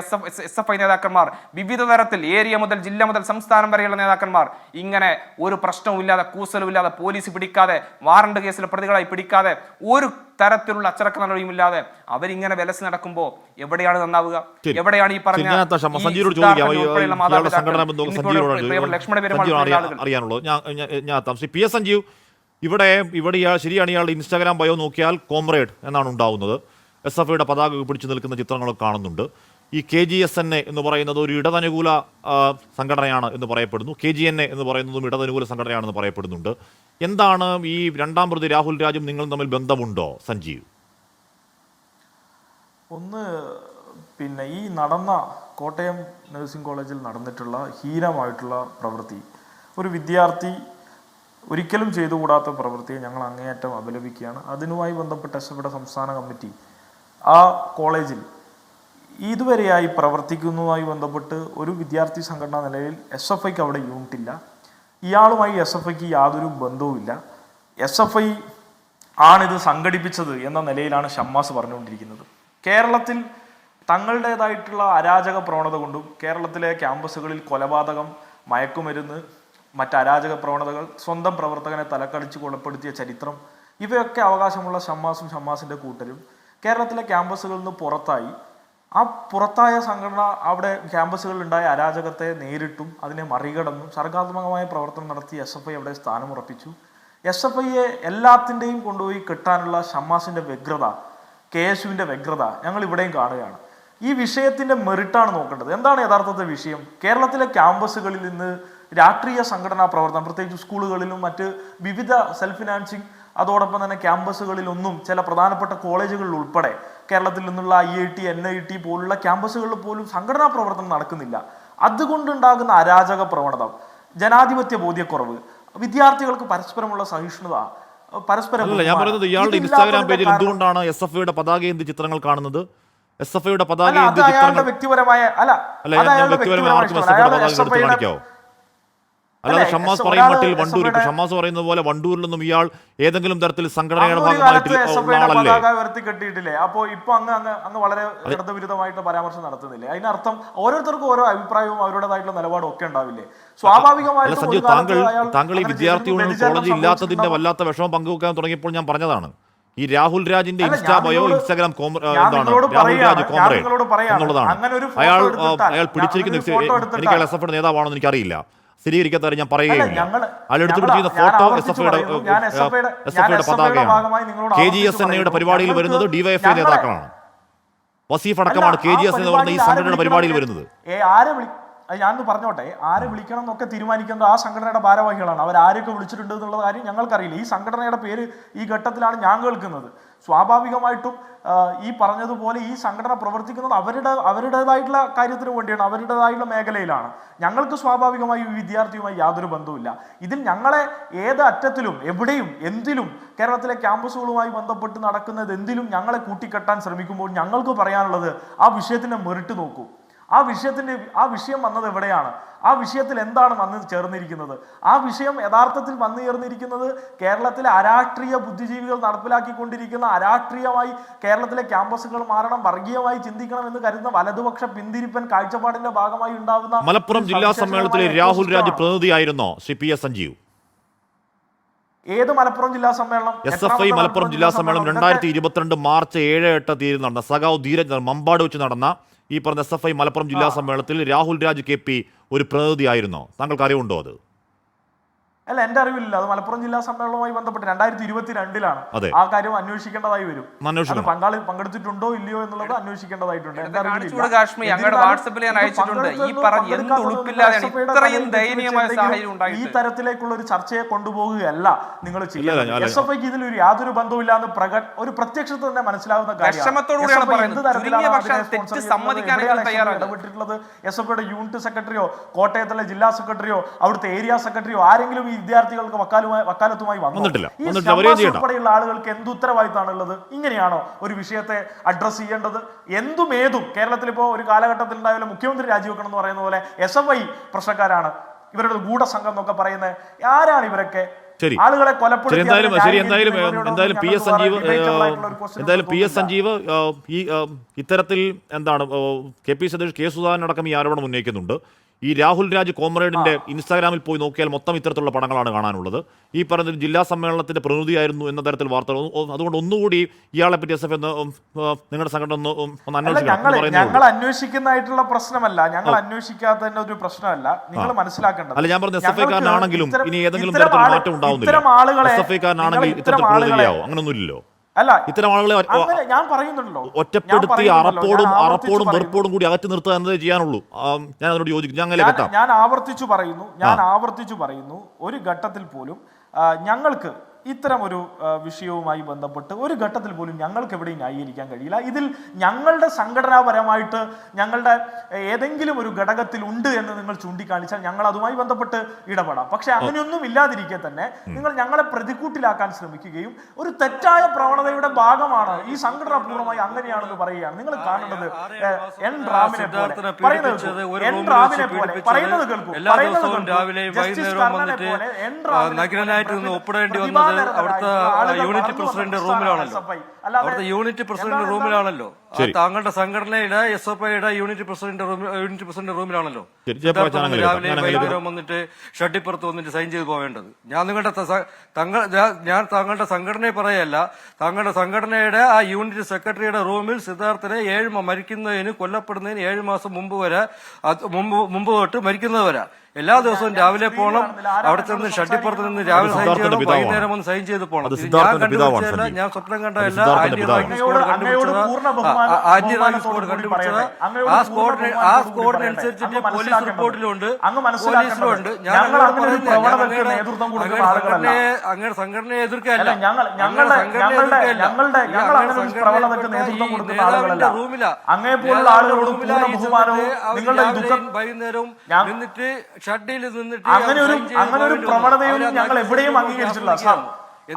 SFI നേതാക്കന്മാർ വിവിധ തരത്തിൽ ഏരിയ മുതൽ ജില്ല മുതൽ സംസ്ഥാനം വരെയുള്ള നേതാക്കന്മാർ ഇങ്ങനെ ഒരു പ്രശ്നവും ഇല്ലാതെ കൂസലും ഇല്ലാതെ പോലീസ് പിടിക്കാതെ വാറണ്ട് കേസിലെ പ്രതികളായി പിടിക്കാതെ ഒരു തരത്തിലുള്ള അച്ചടക്ക നടപടിയും ഇല്ലാതെ അവരിങ്ങനെ വിലസ് നടക്കുമ്പോൾ എവിടെയാണ് നന്നാവുക? എവിടെയാണ് ഈ പറഞ്ഞ അറിയാനുള്ളത്? PS സഞ്ജീവ്, ഇവിടെ ശരിയാണ്, ഇയാളുടെ ഇൻസ്റ്റാഗ്രാം ബയോ നോക്കിയാൽ കോമ്രേഡ് എന്നാണ് ഉണ്ടാവുന്നത്. SFIയുടെ പതാക പിടിച്ചു നിൽക്കുന്ന ചിത്രങ്ങളൊക്കെ കാണുന്നുണ്ട്. ഈ KGSNA എന്ന് പറയുന്നത് ഒരു ഇടതനുകൂല സംഘടനയാണ് എന്ന് പറയപ്പെടുന്നു. KGNA എന്ന് പറയുന്നതും ഇടതനുകൂല സംഘടനയാണെന്ന് പറയപ്പെടുന്നുണ്ട്. എന്താണ് ഈ രണ്ടാം പ്രതി രാഹുൽ രാജും നിങ്ങളും തമ്മിൽ ബന്ധമുണ്ടോ സഞ്ജീവ്? ഒന്ന്, പിന്നെ ഈ നടന്ന കോട്ടയം നഴ്സിംഗ് കോളേജിൽ നടന്നിട്ടുള്ള ഹീനമായിട്ടുള്ള പ്രവൃത്തി, ഒരു വിദ്യാർത്ഥി ഒരിക്കലും ചെയ്തുകൂടാത്ത പ്രവൃത്തിയെ ഞങ്ങൾ അങ്ങേയറ്റം അപലപിക്കുകയാണ്. അതിനുമായി ബന്ധപ്പെട്ട SFIയുടെ സംസ്ഥാന കമ്മിറ്റി ആ കോളേജിൽ ഇതുവരെയായി പ്രവർത്തിക്കുന്നതുമായി ബന്ധപ്പെട്ട് ഒരു വിദ്യാർത്ഥി സംഘടനാ നിലയിൽ SFIക്ക് അവിടെ യൂണിറ്റില്ല. ഇയാളുമായി SFIക്ക് യാതൊരു ബന്ധവുമില്ല. SFI ആണിത് സംഘടിപ്പിച്ചത് എന്ന നിലയിലാണ് ഷമ്മാസ് പറഞ്ഞുകൊണ്ടിരിക്കുന്നത്. കേരളത്തിൽ തങ്ങളുടേതായിട്ടുള്ള അരാജക പ്രവണത കൊണ്ടും കേരളത്തിലെ ക്യാമ്പസുകളിൽ കൊലപാതകം, മയക്കുമരുന്ന്, മറ്റ് അരാജക പ്രവണതകൾ, സ്വന്തം പ്രവർത്തകനെ തലക്കടിച്ച് കൊലപ്പെടുത്തിയ ചരിത്രം, ഇവയൊക്കെ അവകാശമുള്ള ഷമ്മാസും ഷമ്മാസിൻ്റെ കൂട്ടരും കേരളത്തിലെ ക്യാമ്പസുകളിൽ നിന്ന് പുറത്തായി. ആ പുറത്തായ സംഘടന അവിടെ ക്യാമ്പസുകളിലുണ്ടായ അരാജകത്തെ നേരിട്ടും അതിനെ മറികടന്നും സർഗാത്മകമായ പ്രവർത്തനം നടത്തി SFI അവിടെ സ്ഥാനമുറപ്പിച്ചു. SFIയെ എല്ലാത്തിൻ്റെയും കൊണ്ടുപോയി കെട്ടാനുള്ള ഷമ്മാസിൻ്റെ വ്യഗ്രത, KSUവിൻ്റെ വ്യഗ്രത ഞങ്ങൾ ഇവിടെയും കാണുകയാണ്. ഈ വിഷയത്തിൻ്റെ മെറിറ്റാണ് നോക്കേണ്ടത്. എന്താണ് യഥാർത്ഥത്തെ വിഷയം? കേരളത്തിലെ ക്യാമ്പസുകളിൽ നിന്ന് രാഷ്ട്രീയ സംഘടനാ പ്രവർത്തനം, പ്രത്യേകിച്ച് സ്കൂളുകളിലും മറ്റ് വിവിധ സെൽഫ് ഫിനാൻസിങ്, അതോടൊപ്പം തന്നെ ക്യാമ്പസുകളിലൊന്നും ചില പ്രധാനപ്പെട്ട കോളേജുകളിൽ ഉൾപ്പെടെ കേരളത്തിൽ നിന്നുള്ള IIT, NIT പോലുള്ള ക്യാമ്പസുകളിൽ പോലും സംഘടനാ പ്രവർത്തനം നടക്കുന്നില്ല. അതുകൊണ്ടുണ്ടാകുന്ന അരാജക പ്രവണത, ജനാധിപത്യ ബോധ്യക്കുറവ്, വിദ്യാർത്ഥികൾക്ക് പരസ്പരമുള്ള സഹിഷ്ണുത, പരസ്പരം ഞാൻ പറയുന്നത് ഇയാളുടെ ഇൻസ്റ്റാഗ്രാം പേജിൽ എന്തുകൊണ്ടാണ് SFIയുടെ പതാക എന്ത് ചിത്രങ്ങൾ കാണുന്നത്? SFIയുടെ പതാക എന്ത് ചിത്രങ്ങൾ? വ്യക്തിപരമായ കാണിക്കാവോ? അല്ലാതെ ഷമ്മാസ് പറയും മട്ടിൽ വണ്ടൂർ, ഷമ്മാസ് പറയുന്നത് പോലെ വണ്ടൂരിൽ നിന്നും ഇയാൾ ഏതെങ്കിലും തരത്തിൽ സംഘടനയുടെ ഭാഗമായിട്ട് കെട്ടിയിട്ടില്ലേ? അപ്പോ ഇപ്പൊ അങ്ങ് വളരെ ഇടതുവിരുദ്ധമായിട്ട് പരാമർശം നടത്തുന്നില്ലേ? അതിനർത്ഥം ഓരോരുത്തർക്കും ഓരോ അഭിപ്രായവും അവരുടേതായിട്ടുള്ള നിലപാടും ഒക്കെ ഉണ്ടാവില്ലേ? സ്വാഭാവികമായിട്ടും താങ്കൾ ഈ വിദ്യാർത്ഥികൾ കോളേജ് ഇല്ലാത്തതിന്റെ വല്ലാത്ത വിഷമം പങ്കുവെക്കാൻ തുടങ്ങിയപ്പോൾ ഞാൻ പറഞ്ഞതാണ്, ഈ രാഹുൽ രാജിന്റെ insta bio, Instagram Rahul Raj comrade എന്നുള്ളതാണ്. അയാൾ പിടിച്ചിരിക്കുന്ന എനിക്ക് SFIയുടെ നേതാവാണെന്ന് എനിക്കറിയില്ല, സ്ഥിരീകരിക്കാത്ത ഞാൻ പറയുകയില്ല. അയാളെടുത്ത് പിടിച്ചിരുന്ന ഫോട്ടോ SFIയുടെ പതാകയാണ്. KGSNAയുടെ പരിപാടിയിൽ വരുന്നത് DYFI നേതാക്കളാണ്. വസീഫ് അടക്കമാണ് KGSNA എന്ന് പറഞ്ഞ ഈ സംഘടനയുടെ പരിപാടിയിൽ വരുന്നത്. ഞാനൊന്ന് പറഞ്ഞോട്ടെ, ആരെ വിളിക്കണം എന്നൊക്കെ തീരുമാനിക്കുന്നത് ആ സംഘടനയുടെ ഭാരവാഹികളാണ്. അവർ ആരൊക്കെ വിളിച്ചിട്ടുണ്ട് എന്നുള്ള കാര്യം ഞങ്ങൾക്കറിയില്ല. ഈ സംഘടനയുടെ പേര് ഈ ഘട്ടത്തിലാണ് ഞാൻ കേൾക്കുന്നത്. സ്വാഭാവികമായിട്ടും ഈ പറഞ്ഞതുപോലെ ഈ സംഘടന പ്രവർത്തിക്കുന്നത് അവരുടേതായിട്ടുള്ള കാര്യത്തിന് വേണ്ടിയാണ്, അവരുടേതായിട്ടുള്ള മേഖലയിലാണ്. ഞങ്ങൾക്ക് സ്വാഭാവികമായി ഈ വിദ്യാർത്ഥിയുമായി യാതൊരു ബന്ധവുമില്ല. ഇതിൽ ഞങ്ങളെ ഏത് അറ്റത്തിലും എവിടെയും എന്തിലും കേരളത്തിലെ ക്യാമ്പസുകളുമായി ബന്ധപ്പെട്ട് നടക്കുന്നത് എന്തിലും ഞങ്ങളെ കൂട്ടിക്കെട്ടാൻ ശ്രമിക്കുമ്പോൾ ഞങ്ങൾക്ക് പറയാനുള്ളത് ആ വിഷയത്തിൻ്റെ മെറിറ്റ് നോക്കൂ. ആ വിഷയം വന്നത് എവിടെയാണ്? ആ വിഷയത്തിൽ എന്താണ് വന്ന് ചേർന്നിരിക്കുന്നത്? ആ വിഷയം യഥാർത്ഥത്തിൽ വന്നു ചേർന്നിരിക്കുന്നത് കേരളത്തിലെ അരാഷ്ട്രീയ ബുദ്ധിജീവികൾ നടപ്പിലാക്കിക്കൊണ്ടിരിക്കുന്ന, അരാഷ്ട്രീയമായി കേരളത്തിലെ ക്യാമ്പസുകൾ മാറണം, വർഗീയമായി ചിന്തിക്കണം എന്ന് കരുതുന്ന വലതുപക്ഷ പിന്തിരിപ്പൻ കാഴ്ചപ്പാടിന്റെ ഭാഗമായി ഉണ്ടാകുന്ന മലപ്പുറം ജില്ലാ സമ്മേളനത്തിലെ രാഹുൽ രാജ് പ്രതിനിധിയായിരുന്നോ ശ്രീ PS സഞ്ജീവ്? ഏത് മലപ്പുറം ജില്ലാ സമ്മേളനം? SFI മലപ്പുറം ജില്ലാ സമ്മേളനം 2022 മാർച്ച് 7-8 തീയതി നടന്ന സഖാവ് ധീരജ് മമ്പാട് വെച്ച് നടന്ന ഈ പറഞ്ഞ SFI മലപ്പുറം ജില്ലാ സമ്മേളനത്തിൽ രാഹുൽ രാജ് KP ഒരു പ്രതിനിധിയായിരുന്നോ? താങ്കൾക്ക് അറിവുണ്ടോ അത്? അല്ല, എന്റെ അറിവില്ല. അത് മലപ്പുറം ജില്ലാ സമ്മേളനവുമായി ബന്ധപ്പെട്ട് 2022 അതെ. ആ കാര്യം അന്വേഷിക്കേണ്ടതായി വരും. അത് അന്വേഷിക്കണം. പങ്കെടുത്തിട്ടുണ്ടോ ഇല്ലയോ എന്നുള്ളത് അന്വേഷിക്കേണ്ടതായിട്ടുണ്ട്. എന്റെ കാണിച്ചുകൂടെ കാശ്മീർ, ഞങ്ങളുടെ വാട്സപ്പിൽ ഞാൻ അയച്ചിട്ടുണ്ട്. ഈ പറഞ്ഞ എന്ത് ഉളുപ്പില്ലാതെയാണ് ഇത്രയും ദയനീയമായ സാഹചര്യം ഈ ഉണ്ടായിട്ട് തരത്തിലേക്കുള്ള ഒരു ചർച്ചയെ കൊണ്ടുപോകുകയല്ല നിങ്ങൾ ചെയ്യുന്നത്. SFIക്ക് ഇതിൽ ഒരു യാതൊരു ബന്ധവുമില്ലാന്ന് ഒരു പ്രത്യക്ഷത്തിൽ തന്നെ മനസ്സിലാവുന്ന വിഷമത്തോടുകൂടിയാണ് പറയുന്നത്. ചുരുങ്ങിയ പക്ഷേ തെറ്റ് സമ്മതിക്കാനെങ്കിലും തയ്യാറാണ്. ഇടപെട്ടിട്ടുള്ളത് SFIയുടെ യൂണിറ്റ് സെക്രട്ടറിയോ കോട്ടയത്തിലെ ജില്ലാ സെക്രട്ടറിയോ അവിടുത്തെ ഏരിയ സെക്രട്ടറിയോ ആരെങ്കിലും ഈ വിദ്യാർത്ഥികൾക്ക് വക്കാലത്തുമായി വന്നിട്ടില്ല. ഉൾപ്പെടെയുള്ള ആളുകൾക്ക് എന്ത് ഉത്തരവാദിത്തമാണുള്ളത്? ഇങ്ങനെയാണോ ഒരു വിഷയത്തെ അഡ്രസ് ചെയ്യേണ്ടത്? എന്തും കേരളത്തിൽ ഇപ്പോൾ ഒരു കാലഘട്ടത്തിൽ ഉണ്ടായാലും മുഖ്യമന്ത്രി രാജിവെക്കണം എന്ന് പറയുന്ന പോലെ SFI പ്രശ്നക്കാരാണ്, ഇവരുടെ ഗൂഢസംഘം എന്നൊക്കെ പറയുന്നത്. ആരാണ് ഇവരൊക്കെ? ആളുകളെ എന്തായാലും പി എസ് സഞ്ജീവ് ഈ ഇത്തരത്തിൽ എന്താണ് KP സതീഷ്, കെ സുധാകരൻ അടക്കം ഈ ആരോപണം ഉന്നയിക്കുന്നുണ്ട്. ഈ രാഹുൽ രാജ് കോമ്രേഡിന്റെ ഇൻസ്റ്റാഗ്രാമിൽ പോയി നോക്കിയാൽ മൊത്തം ഇത്തരത്തിലുള്ള പടങ്ങളാണ് കാണാനുള്ളത്. ഈ പറഞ്ഞ ജില്ലാ സമ്മേളനത്തിന്റെ പ്രതിനിധിയായിരുന്നു എന്ന തരത്തിൽ വാർത്തകൾ. അതുകൊണ്ട് ഒന്നുകൂടി ഇയാളെ പറ്റി SFI നിങ്ങളുടെ സംഘടന ഒന്ന് അന്വേഷിക്കണം. ഞങ്ങൾ അന്വേഷിക്കുന്നതായിട്ടുള്ള പ്രശ്നമല്ല, ഞങ്ങൾ അന്വേഷിക്കാത്തതിന്റെ ഒരു പ്രശ്നമല്ല. നിങ്ങൾ മനസ്സിലാക്കേണ്ടത്, അല്ല, ഞാൻ പറഞ്ഞ SFIക്കാരനാണെങ്കിലും ഇനി ഏതെങ്കിലും തരത്തിലുള്ള മാറ്റം ഉണ്ടാവുന്നില്ല. SFIക്കാരനാണെങ്കിൽ ഇത്തരത്തിൽ പ്രതിനിധിയാവും, അങ്ങനൊന്നുമില്ലല്ലോ. അല്ല, ഇത്തരം ആളുകളെ ഞാൻ പറയുന്നുണ്ടല്ലോ, ഒറ്റപ്പെടുത്തി അറപ്പോടും വെറുപ്പോടും കൂടി അകറ്റി നിർത്തുക എന്നതേ ചെയ്യാനുള്ളൂ. ഞാൻ അതിനോട് യോജിക്കും. ഞാൻ ആവർത്തിച്ചു പറയുന്നു, ഒരു ഘട്ടത്തിൽ പോലും ഞങ്ങൾക്ക് ഇത്തരം ഒരു വിഷയവുമായി ബന്ധപ്പെട്ട് ഒരു ഘട്ടത്തിൽ പോലും ഞങ്ങൾക്ക് എവിടെയും ന്യായീകരിക്കാൻ കഴിയില്ല. ഇതിൽ ഞങ്ങളുടെ സംഘടനാപരമായിട്ട് ഞങ്ങളുടെ ഏതെങ്കിലും ഒരു ഘടകത്തിൽ ഉണ്ട് എന്ന് നിങ്ങൾ ചൂണ്ടിക്കാണിച്ചാൽ ഞങ്ങൾ അതുമായി ബന്ധപ്പെട്ട് ഇടപെടാം. പക്ഷെ അങ്ങനെയൊന്നും ഇല്ലാതിരിക്കെ തന്നെ നിങ്ങൾ ഞങ്ങളെ പ്രതികൂട്ടിലാക്കാൻ ശ്രമിക്കുകയും ഒരു തെറ്റായ പ്രവണതയുടെ ഭാഗമാണ് ഈ സംഘടന പൂർണ്ണമായി അങ്ങനെയാണെന്ന് പറയുകയാണ്. നിങ്ങൾ കാണേണ്ടത് എൻ റാമിനെ പോലെ പറയുന്നത് കേൾക്കൂ. അവിടുത്തെ യൂണിറ്റ് പ്രസിഡന്റ് റൂമിലാണല്ലോ. താങ്കളുടെ സംഘടനയുടെ SFIയുടെ യൂണിറ്റ് പ്രസിഡന്റ് റൂമിലാണല്ലോ രാവിലെ വൈകുന്നേരം വന്നിട്ട് ഷട്ടിപ്പുറത്ത് വന്നിട്ട് സൈൻ ചെയ്ത് പോവേണ്ടത്. ഞാൻ താങ്കളുടെ സംഘടനയെ പറയല്ല, താങ്കളുടെ സംഘടനയുടെ ആ യൂണിറ്റ് സെക്രട്ടറിയുടെ റൂമിൽ സിദ്ധാർത്ഥനെ മരിക്കുന്നതിന് കൊല്ലപ്പെടുന്നതിന് 7 മാസം മുമ്പ് തൊട്ട് മരിക്കുന്നത് വരെ എല്ലാ ദിവസവും രാവിലെ പോകണം. അവിടെ ചെന്ന് ഷട്ടിപ്പുറത്ത് നിന്ന് രാവിലെ സൈൻ ചെയ്യണം, വൈകുന്നേരം വന്ന് സൈൻ ചെയ്ത് പോകണം. ഞാൻ കണ്ടുപിടിച്ചതല്ല, ഞാൻ സ്വപ്നം കണ്ടതല്ല. ആന്റി റാഗിംഗ് സ്ക്വാഡ് കണ്ടുപിടിച്ചത്. ആ സ്ക്വാഡിനനുസരിച്ചിട്ട് പോലീസ് റിപ്പോർട്ടിലുണ്ട്. അങ്ങനെ സംഘടനയെ എതിർക്കല്ല, വൈകുന്നേരവും നിന്നിട്ട് ഷട്ടിൽ നിന്നിട്ട് അങ്ങനെ ഒരു പ്രവണതയും ഞങ്ങൾ എവിടെയും അംഗീകരിച്ചിട്ടില്ല.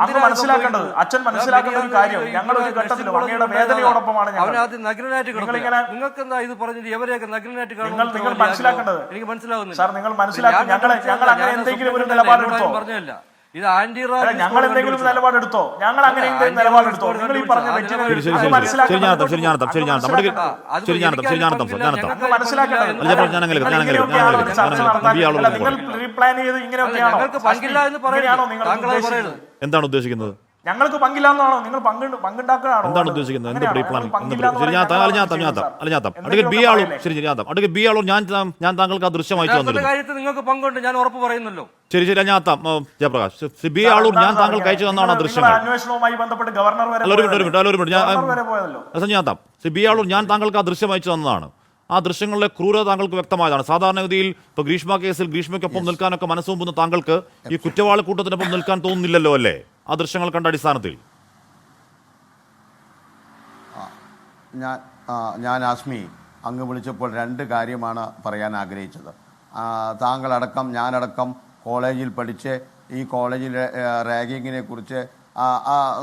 അങ്ങ് മനസ്സിലാക്കേണ്ടത്, അച്ഛൻ മനസ്സിലാക്കേണ്ട ഒരു കാര്യം, ഞങ്ങൾ ഒരു ഘട്ടത്തിലും അങ്ങയുടെ വേദനയോടൊപ്പമാണ്. നിങ്ങൾക്ക് എന്താ ഇത് പറഞ്ഞിട്ട് എവരെയൊക്കെ നഗ്നനായിട്ട് നിങ്ങൾ മനസ്സിലാക്കേണ്ടത്? എനിക്ക് മനസ്സിലാവുന്നില്ല സാർ, നിങ്ങൾ മനസ്സിലാക്കും. ഞങ്ങൾ അങ്ങനെ എന്തെങ്കിലും ഒരു നിലപാടെടുത്തോ? പറഞ്ഞല്ല, ഇത് ആന്റി ഞങ്ങൾ എന്തെങ്കിലും നിലപാടെടുത്തോ? ഞങ്ങൾ അങ്ങനെ എന്തെങ്കിലും നിലപാടെടുത്തോ? നിങ്ങൾ ഈ പറഞ്ഞ റീപ്ലാൻ ചെയ്ത് ഇങ്ങനെയൊക്കെയാണോ? എന്താണ് ഉദ്ദേശിക്കുന്നത്? ഞങ്ങൾക്ക് പങ്കില്ല എന്നാണോ? നിങ്ങൾ പങ്കുണ്ടാക്കുകയാണോ? എന്താണ് ഉദ്ദേശിക്കുന്നത്? ഞാൻ താങ്കൾക്ക് ആ ദൃശ്യം അയച്ചു തന്നിരുന്നു. നിങ്ങൾക്ക് പങ്കുണ്ട്, ഞാൻ ഉറപ്പ് പറയുന്നല്ലോ. ശരി, ജയപ്രകാശ്, ബി ആളൂർ ഞാൻ താങ്കൾക്ക് അയച്ചു തന്നാണ് ആ ദൃശ്യങ്ങൾ. അന്വേഷണവുമായി ബന്ധപ്പെട്ട് ഗവർണർ ബി ആളൂർ ഞാൻ താങ്കൾക്ക് ആ ദൃശ്യം അയച്ചു തന്നതാണ്. ആ ദൃശ്യങ്ങളിലെ ക്രൂരത താങ്കൾക്ക് വ്യക്തമായതാണ്. സാധാരണഗതിയിൽ ഇപ്പോൾ ഗ്രീഷ്മ കേസിൽ ഗ്രീഷ്മയ്ക്കൊപ്പം നിൽക്കാനൊക്കെ മനസ്സ് മുമ്പുന്ന താങ്കൾക്ക് ഈ കുറ്റവാളി കൂട്ടത്തിനൊപ്പം നിൽക്കാൻ തോന്നുന്നില്ലല്ലോ അല്ലേ ആ ദൃശ്യങ്ങൾ കണ്ട അടിസ്ഥാനത്തിൽ? ഞാൻ ആസ്മി, അങ്ങ് വിളിച്ചപ്പോൾ 2 കാര്യമാണ് പറയാൻ ആഗ്രഹിച്ചത്. താങ്കളടക്കം ഞാനടക്കം കോളേജിൽ പഠിച്ച് ഈ കോളേജിലെ റാഗിങ്ങിനെ കുറിച്ച്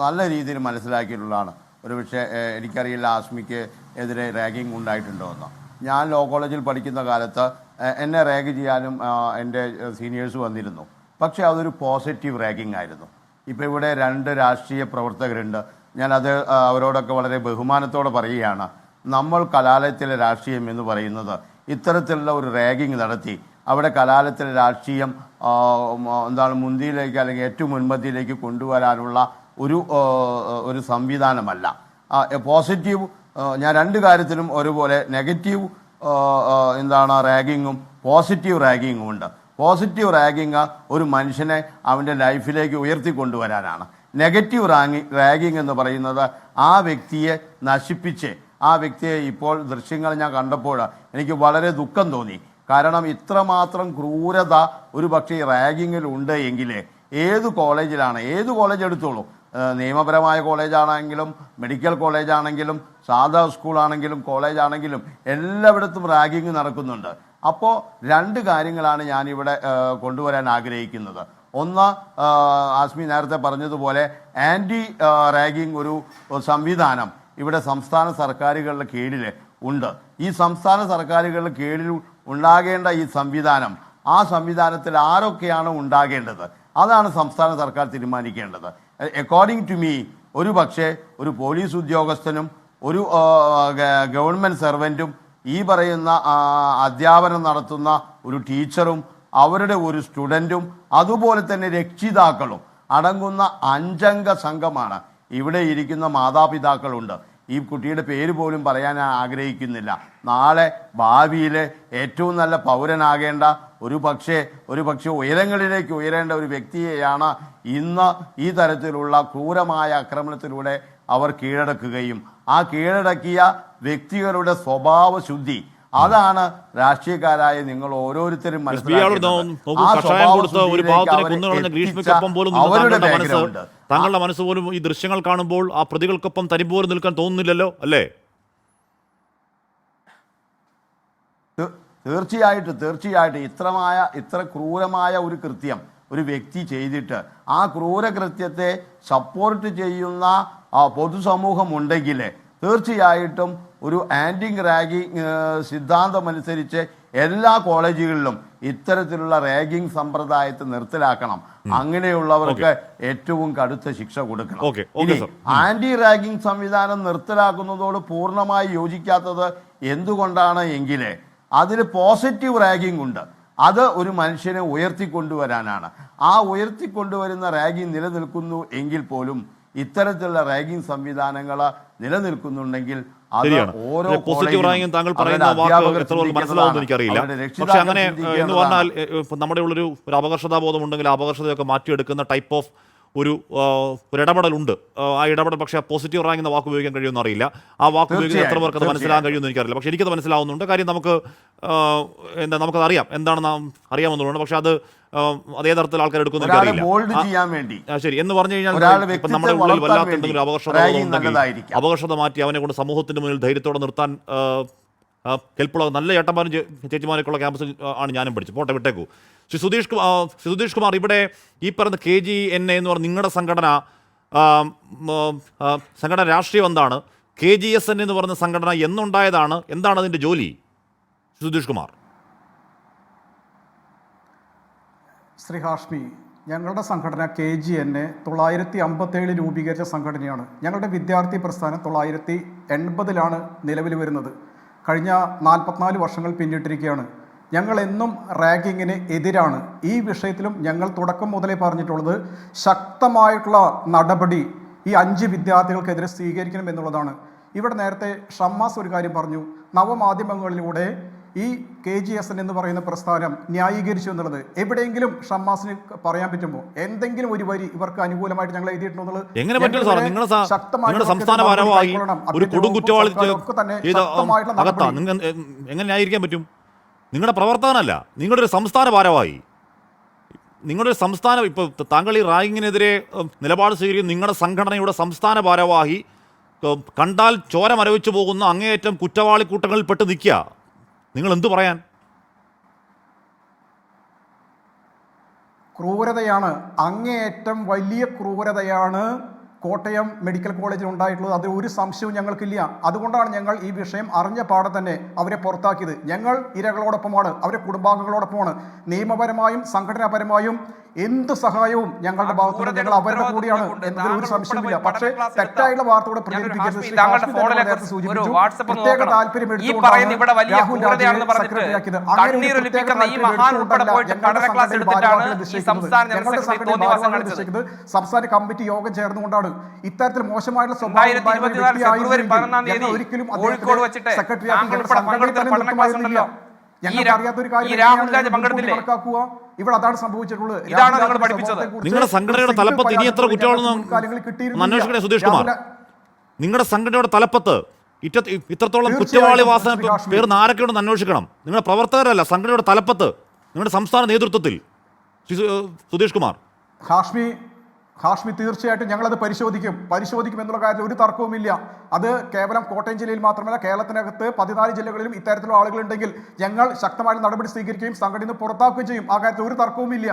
നല്ല രീതിയിൽ മനസ്സിലാക്കിയിട്ടുള്ളതാണ്. ഒരു പക്ഷേ എനിക്കറിയില്ല ആസ്മിക്ക് എതിരെ റാഗിങ് ഉണ്ടായിട്ടുണ്ടോ എന്ന്. ഞാൻ ലോ കോളേജിൽ പഠിക്കുന്ന കാലത്ത് എന്നെ റാഗ് ചെയ്യാനും എൻ്റെ സീനിയേഴ്സ് വന്നിരുന്നു. പക്ഷേ അതൊരു പോസിറ്റീവ് റാഗിങ് ആയിരുന്നു. ഇപ്പോൾ ഇവിടെ 2 രാഷ്ട്രീയ പ്രവർത്തകരുണ്ട്. ഞാനത് അവരോടൊക്കെ വളരെ ബഹുമാനത്തോടെ പറയുകയാണ്. നമ്മൾ കലാലയത്തിലെ രാഷ്ട്രീയം എന്ന് പറയുന്നത് ഇത്തരത്തിലുള്ള ഒരു റാഗിങ് നടത്തി അവിടെ കലാലയത്തിലെ രാഷ്ട്രീയം മുൻപന്തിയിലേക്ക് അല്ലെങ്കിൽ ഏറ്റവും മുൻപന്തിയിലേക്ക് കൊണ്ടുവരാനുള്ള ഒരു സംവിധാനമല്ല. പോസിറ്റീവ്, ഞാൻ 2 കാര്യത്തിലും ഒരുപോലെ നെഗറ്റീവ് റാഗിങ്ങും പോസിറ്റീവ് റാഗിങ്ങും ഉണ്ട്. പോസിറ്റീവ് റാഗിങ് ഒരു മനുഷ്യനെ അവൻ്റെ ലൈഫിലേക്ക് ഉയർത്തിക്കൊണ്ടുവരാനാണ്. നെഗറ്റീവ് റാഗിങ് എന്ന് പറയുന്നത് ആ വ്യക്തിയെ നശിപ്പിച്ച് ആ വ്യക്തിയെ ഇപ്പോൾ ദൃശ്യങ്ങൾ ഞാൻ കണ്ടപ്പോൾ എനിക്ക് വളരെ ദുഃഖം തോന്നി. കാരണം ഇത്രമാത്രം ക്രൂരത ഒരു പക്ഷേ റാഗിങ്ങിൽ ഉണ്ട് എങ്കിൽ ഏത് കോളേജിലാണ്, ഏത് കോളേജ് എടുത്തോളൂ, നിയമപരമായ കോളേജാണെങ്കിലും മെഡിക്കൽ കോളേജാണെങ്കിലും സാധാ സ്കൂളാണെങ്കിലും കോളേജാണെങ്കിലും എല്ലായിടത്തും റാഗിങ് നടക്കുന്നുണ്ട്. അപ്പോൾ രണ്ട് കാര്യങ്ങളാണ് ഞാനിവിടെ കൊണ്ടുവരാൻ ആഗ്രഹിക്കുന്നത്. ഒന്ന്, ആസ്മി നേരത്തെ പറഞ്ഞതുപോലെ ആൻറ്റി റാഗിങ് ഒരു സംവിധാനം ഇവിടെ സംസ്ഥാന സർക്കാരുകളുടെ കീഴിൽ ഉണ്ട്. ഈ സംസ്ഥാന സർക്കാരുകളുടെ കീഴിൽ ഉണ്ടാകേണ്ട ഈ സംവിധാനം, ആ സംവിധാനത്തിൽ ആരൊക്കെയാണ് ഉണ്ടാകേണ്ടത് അതാണ് സംസ്ഥാന സർക്കാർ തീരുമാനിക്കേണ്ടത്. അക്കോർഡിംഗ് ടു മീ ഒരു പക്ഷേ ഒരു പോലീസ് ഉദ്യോഗസ്ഥനും ഒരു ഗവൺമെൻറ് സെർവൻറ്റും ഈ പറയുന്ന അധ്യാപനം നടത്തുന്ന ഒരു ടീച്ചറും അവരുടെ ഒരു സ്റ്റുഡൻറ്റും അതുപോലെ തന്നെ രക്ഷിതാക്കളും അടങ്ങുന്ന 5 അംഗ സംഘമാണ്. ഇവിടെ ഇരിക്കുന്ന മാതാപിതാക്കളുണ്ട്. ഈ കുട്ടിയുടെ പേര് പോലും പറയാൻ ആഗ്രഹിക്കുന്നില്ല. നാളെ ഭാവിയിൽ ഏറ്റവും നല്ല പൗരനാകേണ്ട ഒരു പക്ഷേ ഉയരങ്ങളിലേക്ക് ഉയരേണ്ട ഒരു വ്യക്തിയെയാണ് ഇന്ന് ഈ തരത്തിലുള്ള ക്രൂരമായ ആക്രമണത്തിലൂടെ അവർ കീഴടക്കുകയും ആ കീഴടക്കിയ വ്യക്തികളുടെ സ്വഭാവ ശുദ്ധി അതാണ് രാഷ്ട്രീയക്കാരായ നിങ്ങൾ ഓരോരുത്തരും താങ്കളുടെ മനസ്സ് പോലും ഈ ദൃശ്യങ്ങൾ കാണുമ്പോൾ ആ പ്രതികൾക്കൊപ്പം തനിപോലും നിൽക്കാൻ തോന്നുന്നില്ലല്ലോ അല്ലേ? തീർച്ചയായിട്ടും ഇത്ര ക്രൂരമായ ഒരു കൃത്യം ഒരു വ്യക്തി ചെയ്തിട്ട് ആ ക്രൂരകൃത്യത്തെ സപ്പോർട്ട് ചെയ്യുന്ന പൊതുസമൂഹം ഉണ്ടെങ്കിൽ തീർച്ചയായിട്ടും ഒരു ആൻറ്റി റാഗിങ് സിദ്ധാന്തമനുസരിച്ച് എല്ലാ കോളേജുകളിലും ഇത്തരത്തിലുള്ള റാഗിങ് സമ്പ്രദായത്തെ നിർത്തലാക്കണം. അങ്ങനെയുള്ളവർക്ക് ഏറ്റവും കടുത്ത ശിക്ഷ കൊടുക്കണം. ഇനി ആന്റി റാഗിങ് സംവിധാനം നിർത്തലാക്കുന്നതോട് പൂർണ്ണമായി യോജിക്കാത്തത് എന്തുകൊണ്ടാണ് എങ്കിൽ അതിൽ പോസിറ്റീവ് റാഗിങ് ഉണ്ട്. അത് ഒരു മനുഷ്യനെ ഉയർത്തിക്കൊണ്ടുവരാനാണ്. ആ ഉയർത്തിക്കൊണ്ടുവരുന്ന റാഗിങ് നിലനിൽക്കുന്നു എങ്കിൽ പോലും ഇത്തരത്തിലുള്ള റാഗിങ് സംവിധാനങ്ങൾ നിലനിൽക്കുന്നുണ്ടെങ്കിൽ പോസിറ്റീവ് റാഗിങ് താങ്കൾ പറയുന്ന വാക്ക് എത്ര മനസ്സിലാവുമെന്ന് എനിക്കറിയില്ല. പക്ഷെ അങ്ങനെ എന്ന് പറഞ്ഞാൽ നമ്മുടെ ഉള്ളൊരു അപകർഷതാബോധം ഉണ്ടെങ്കിൽ അപകർഷതയൊക്കെ മാറ്റിയെടുക്കുന്ന ടൈപ്പ് ഓഫ് ഒരു ഇടപെടലുണ്ട്. ആ ഇടപെടൽ പക്ഷേ പോസിറ്റീവ് റാങ്ക് എന്ന വാക്ക് ഉപയോഗിക്കാൻ കഴിയുമെന്ന് അറിയില്ല. ആ വാക്ക് ഉപയോഗിക്കുന്ന എത്ര പേർക്ക് അത് മനസ്സിലാകാൻ കഴിയുമെന്ന് എനിക്കറിയില്ല. പക്ഷേ എനിക്കത് മനസ്സിലാവുന്നുണ്ട്. കാര്യം നമുക്കത് അറിയാം, എന്താണെന്ന് അറിയാമെന്നുള്ളതാണ്. പക്ഷെ അത് അതേ തരത്തിൽ ആൾക്കാർ എടുക്കുന്ന എനിക്കറിയില്ല. ശരി എന്ന് പറഞ്ഞു കഴിഞ്ഞാൽ ഇപ്പം നമ്മുടെ ഉള്ളിൽ വല്ലാത്ത എന്തെങ്കിലും അപകർഷത മാറ്റി അവനെ കൊണ്ട് സമൂഹത്തിന്റെ മുന്നിൽ ധൈര്യത്തോടെ നിർത്താൻ ഹെൽപ്പുള്ള നല്ല ചേട്ടന്മാരും ചേച്ചിമാരൊക്കെയുള്ള ക്യാമ്പസിൽ ആണ് ഞാനും പഠിച്ചു. പോട്ടെ, വിട്ടേക്കൂ. ശ്രീ സുധീഷ് കുമാർ, ഇവിടെ ഈ പറയുന്ന KGNA എന്ന് പറഞ്ഞ നിങ്ങളുടെ സംഘടന രാഷ്ട്രീയം എന്താണ്? KGSN എന്ന് പറയുന്ന സംഘടന എന്നുണ്ടായതാണ്? എന്താണ് അതിൻ്റെ ജോലി? സുധീഷ് കുമാർ. ശ്രീ ഹാഷ്മി, ഞങ്ങളുടെ സംഘടന KGNA 957 രൂപീകരിച്ച സംഘടനയാണ്. ഞങ്ങളുടെ വിദ്യാർത്ഥി പ്രസ്ഥാനം 980 നിലവിൽ വരുന്നത്. കഴിഞ്ഞ 44 വർഷങ്ങൾ പിന്നിട്ടിരിക്കുകയാണ്. ഞങ്ങൾ എന്നും റാഗിങ്ങിന് എതിരാണ്. ഈ വിഷയത്തിലും ഞങ്ങൾ തുടക്കം മുതലേ പറഞ്ഞിട്ടുള്ളത് ശക്തമായിട്ടുള്ള നടപടി ഈ 5 വിദ്യാർത്ഥികൾക്കെതിരെ സ്വീകരിക്കണം എന്നുള്ളതാണ്. ഇവിടെ നേരത്തെ ഷമ്മാസ് ഒരു കാര്യം പറഞ്ഞു, നവമാധ്യമങ്ങളിലൂടെ ഈ KGSN എന്ന് പറയുന്ന പ്രസ്ഥാനം ന്യായീകരിച്ചു എന്നുള്ളത്. എവിടെയെങ്കിലും ഷമ്മാസിന് പറയാൻ പറ്റുമോ എന്തെങ്കിലും ഒരു വരി ഇവർക്ക് അനുകൂലമായിട്ട് ഞങ്ങൾ എഴുതിയിട്ടുള്ളത്? എങ്ങനെ ന്യായീകരിക്കാൻ പറ്റും? നിങ്ങളുടെ പ്രവർത്തകനല്ല, നിങ്ങളുടെ ഒരു സംസ്ഥാന ഭാരവാഹി, നിങ്ങളുടെ സംസ്ഥാന ഇപ്പോൾ താങ്കൾ ഈ റാഗിങ്ങിനെതിരെ നിലപാട് സ്വീകരിക്കുന്ന നിങ്ങളുടെ സംഘടനയുടെ സംസ്ഥാന ഭാരവാഹി കണ്ടാൽ ചോര മരവിച്ചു പോകുന്ന അങ്ങേയറ്റം കുറ്റവാളി കൂട്ടങ്ങളിൽ പെട്ട് നിൽക്കുക. നിങ്ങൾ എന്തു പറയാൻ? ക്രൂരതയാണ്, അങ്ങേയറ്റം വലിയ ക്രൂരതയാണ് കോട്ടയം മെഡിക്കൽ കോളേജിൽ ഉണ്ടായിട്ടുള്ളത്. അതിൽ ഒരു സംശയവും ഞങ്ങൾക്കില്ല. അതുകൊണ്ടാണ് ഞങ്ങൾ ഈ വിഷയം അറിഞ്ഞ പാടെ തന്നെ അവരെ പുറത്താക്കിയത്. ഞങ്ങൾ ഇരകളോടൊപ്പമാണ്, അവരുടെ കുടുംബാംഗങ്ങളോടൊപ്പമാണ്. നിയമപരമായും സംഘടനാപരമായും എന്ത് സഹായവും ഞങ്ങളുടെ ഭാഗത്തുനിന്ന് ഞങ്ങൾ അവരുടെ കൂടിയാണ് എന്നതിൽ ഒരു സംശയമില്ല. പക്ഷേ തെറ്റായുള്ള വാർത്തയോടെ പ്രചരിപ്പിക്കരുത്. പ്രത്യേക താല്പര്യം സംസ്ഥാന കമ്മിറ്റി യോഗം ചേർന്നുകൊണ്ടാണ് ഇത്തരത്തിൽ മോശമായിട്ടുള്ള സ്വഭാവം ഒരിക്കലും സെക്രട്ടറി ഞങ്ങൾക്ക് അറിയാത്തൊരു കാര്യം കണക്കാക്കുക. ഇവിടെ അതാണ് സംഭവിച്ചിട്ടുള്ളത്. ഇതാണ് നിങ്ങൾ പഠിപ്പിച്ചത്. നിങ്ങളുടെ സംഘടനയുടെ തലപ്പത്ത് ഇനി എത്ര കുറ്റവാളികളെന്ന് അന്വേഷിക്കണേ സുധീഷ് കുമാർ. നിങ്ങളുടെ സംഘടനയുടെ തലപ്പത്ത് ഇത്രത്തോളം കുറ്റവാളി വാസന പേർന്ന് ആരൊക്കെയുണ്ടെന്ന് അന്വേഷിക്കണം. നിങ്ങളുടെ പ്രവർത്തകരല്ല, സംഘടനയുടെ തലപ്പത്ത്, നിങ്ങളുടെ സംസ്ഥാന നേതൃത്വത്തിൽ. സുധീഷ് കുമാർ. ഹാഷ്മി തീർച്ചയായിട്ടും ഞങ്ങളത് പരിശോധിക്കും എന്നുള്ള കാര്യത്തിൽ ഒരു തർക്കവുമില്ല. അത് കേവലം കോട്ടയം ജില്ലയിൽ മാത്രമല്ല, കേരളത്തിനകത്ത് 14 ജില്ലകളിലും ഇത്തരത്തിലുള്ള ആളുകളുണ്ടെങ്കിൽ ഞങ്ങൾ ശക്തമായ നടപടി സ്വീകരിക്കുകയും സംഘടന പുറത്താക്കുകയും ചെയ്യും. ആ കാര്യത്തിൽ ഒരു തർക്കവുമില്ല.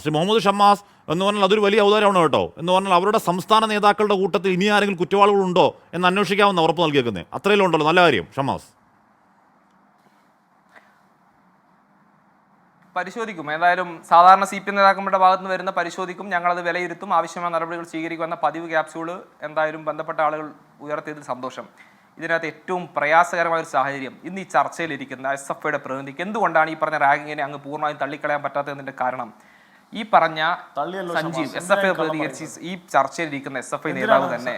ശ്രീ മുഹമ്മദ് ഷമ്മാസ് എന്ന് പറഞ്ഞാൽ അതൊരു വലിയ ഔദാര്യമാണ് കേട്ടോ. എന്ന് പറഞ്ഞാൽ അവരുടെ സംസ്ഥാന നേതാക്കളുടെ കൂട്ടത്തിൽ ഇനി ആരെങ്കിലും കുറ്റവാളികളുണ്ടോ എന്ന് അന്വേഷിക്കാമെന്ന് ഉറപ്പ് നൽകിയേക്കുന്നത്. അത്രയല്ലേ ഉണ്ടല്ലോ, നല്ല കാര്യം. ഷമ്മാസ് പരിശോധിക്കും. ഏതായാലും സാധാരണ CPM നേതാക്കളുടെ ഭാഗത്ത് നിന്ന് വരുന്ന പരിശോധിക്കും, ഞങ്ങളത് വിലയിരുത്തും, ആവശ്യമായ നടപടികൾ സ്വീകരിക്കുമെന്ന പതിവ് ക്യാപ്സ്യൂള് എന്തായാലും ബന്ധപ്പെട്ട ആളുകൾ ഉയർത്തിയതിൽ സന്തോഷം. ഇതിനകത്ത് ഏറ്റവും പ്രയാസകരമായ ഒരു സാഹചര്യം ഇന്ന് ഈ ചർച്ചയിലിരിക്കുന്ന SFIയുടെ പ്രതിനിധിക്ക് എന്തുകൊണ്ടാണ് ഈ പറഞ്ഞ റാഗിങ്ങിനെ അങ്ങ് പൂർണ്ണമായും തള്ളിക്കളയാൻ പറ്റാത്തതിന്റെ കാരണം ഈ പറഞ്ഞ സഞ്ജീവ് SFI പ്രതികരിച്ച് ഈ ചർച്ചയിലിരിക്കുന്ന SFI നേതാവ് തന്നെ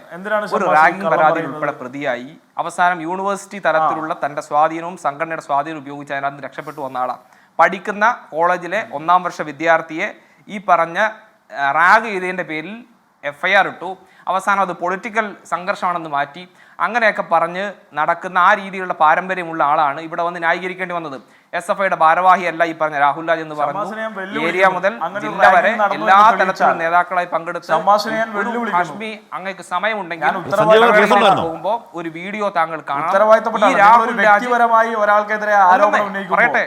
ഒരു റാഗിംഗ് പരാതി ഉൾപ്പെടെ പ്രതിയായി അവസാനം യൂണിവേഴ്സിറ്റി തലത്തിലുള്ള തന്റെ സ്വാധീനവും സംഘടനയുടെ സ്വാധീനവും ഉപയോഗിച്ച് അതിനകത്ത് രക്ഷപ്പെട്ടു വന്ന ആളാണ്. പഠിക്കുന്ന കോളേജിലെ 1ാം വർഷ വിദ്യാർത്ഥിയെ ഈ പറഞ്ഞ റാഗ് ചെയ്തതിൻ്റെ പേരിൽ FIR ഇട്ടു. അവസാനം അത് പൊളിറ്റിക്കൽ സംഘർഷമാണെന്ന് മാറ്റി. അങ്ങനെയൊക്കെ പറഞ്ഞ് നടക്കുന്ന ആ രീതിയിലുള്ള പാരമ്പര്യമുള്ള ആളാണ് ഇവിടെ വന്ന് ന്യായീകരിക്കേണ്ടി വന്നത്. SFIയുടെ ഭാരവാഹിയല്ല ഈ പറഞ്ഞ രാഹുൽ രാജ് എന്ന് പറഞ്ഞു. ഏരിയ മുതൽ ജില്ല വരെ എല്ലാ തലത്തിലുള്ള നേതാക്കളായി പങ്കെടുത്ത് ഹാഷ്മി അങ്ങേക്ക് സമയമുണ്ടെങ്കിൽ പോകുമ്പോ ഒരു വീഡിയോ താങ്കൾ കാണാം. ഈ രാഹുൽ രാജ് പറയട്ടെ,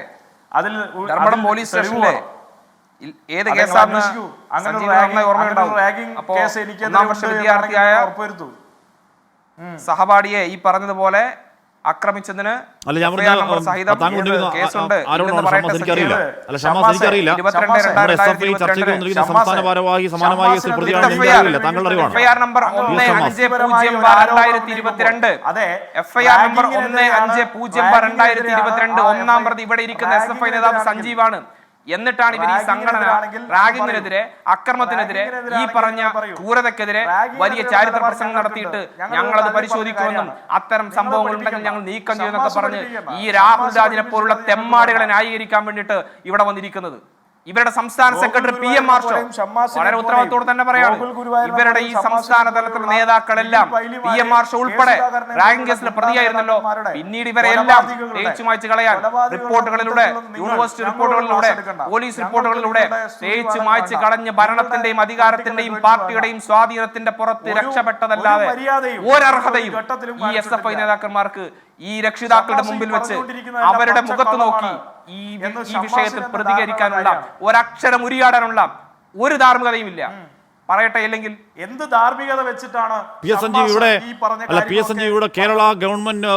ധർമ്മടം പോലീസ് സ്റ്റേഷനിലെ ഏത് കേസാണ് ഓർമ്മയുണ്ടാവും. അപ്പോ 1ാം വർഷ വിദ്യാർത്ഥിയായ സഹപാഠിയെ ഈ പറഞ്ഞതുപോലെ ആക്രമിച്ചതിന് കേസുണ്ട്. FIR നമ്പർ 15/2022 FIR നമ്പർ 15/2022 1ാം പ്രതി ഇവിടെ ഇരിക്കുന്ന SFI നേതാവ് സഞ്ജീവാണ്. എന്നിട്ടാണ് ഇവർ ഈ സംഘടന റാഗിങ്ങിനെതിരെ, അക്രമത്തിനെതിരെ, ഈ പറഞ്ഞ ക്രൂരതയ്ക്കെതിരെ വലിയ ചാരിത്ര പ്രസംഗം നടത്തിയിട്ട് ഞങ്ങളത് പരിശോധിക്കുമെന്നും അത്തരം സംഭവങ്ങൾ ഉണ്ടെങ്കിൽ ഞങ്ങൾ നീക്കം ചെയ്യുമെന്നൊക്കെ പറഞ്ഞ് ഈ രാഹുൽ രാജിനെ പോലുള്ള തെമ്മാടികളെ ന്യായീകരിക്കാൻ വേണ്ടിയിട്ട് ഇവിടെ വന്നിരിക്കുന്നത്. ഇവരുടെ സംസ്ഥാന സെക്രട്ടറി PM മാർഷോ വളരെ ഉത്തരവാദിത്തോടെ തന്നെ പറയാണ്, ഇവരുടെ ഈ സംസ്ഥാന തലത്തിലുള്ള നേതാക്കളെല്ലാം PM മാർഷോ ഉൾപ്പെടെ റാഗിംഗ് കേസിൽ പ്രതിയായിരുന്നല്ലോ. പിന്നീട് ഇവരെല്ലാം തേച്ചു മായ്ച്ചു കളയാൻ റിപ്പോർട്ടുകളിലൂടെ, യൂണിവേഴ്സിറ്റി റിപ്പോർട്ടുകളിലൂടെ, പോലീസ് റിപ്പോർട്ടുകളിലൂടെ തേച്ചു മായ്ച്ചു കളഞ്ഞ് ഭരണത്തിന്റെയും അധികാരത്തിന്റെയും പാർട്ടിയുടെയും സ്വാധീനത്തിന്റെ പുറത്ത് രക്ഷപ്പെട്ടതല്ലാതെ ഒരർഹതയും ഈ SFI നേതാക്കന്മാർക്ക് ഈ രക്ഷിതാക്കളുടെ മുമ്പിൽ വെച്ച് അവരുടെ മുഖത്ത് നോക്കി ഈ വിഷയത്തിൽ പ്രതികരിക്കാനുള്ള, ഒരക്ഷരം ഉരിയാടാനുള്ള ഒരു ധാർമ്മികതയുമില്ല. പറയട്ടെ, ഇല്ലെങ്കിൽ എന്ത് ധാർമ്മികത വെച്ചിട്ടാണ് PS Sanjeev Kerala government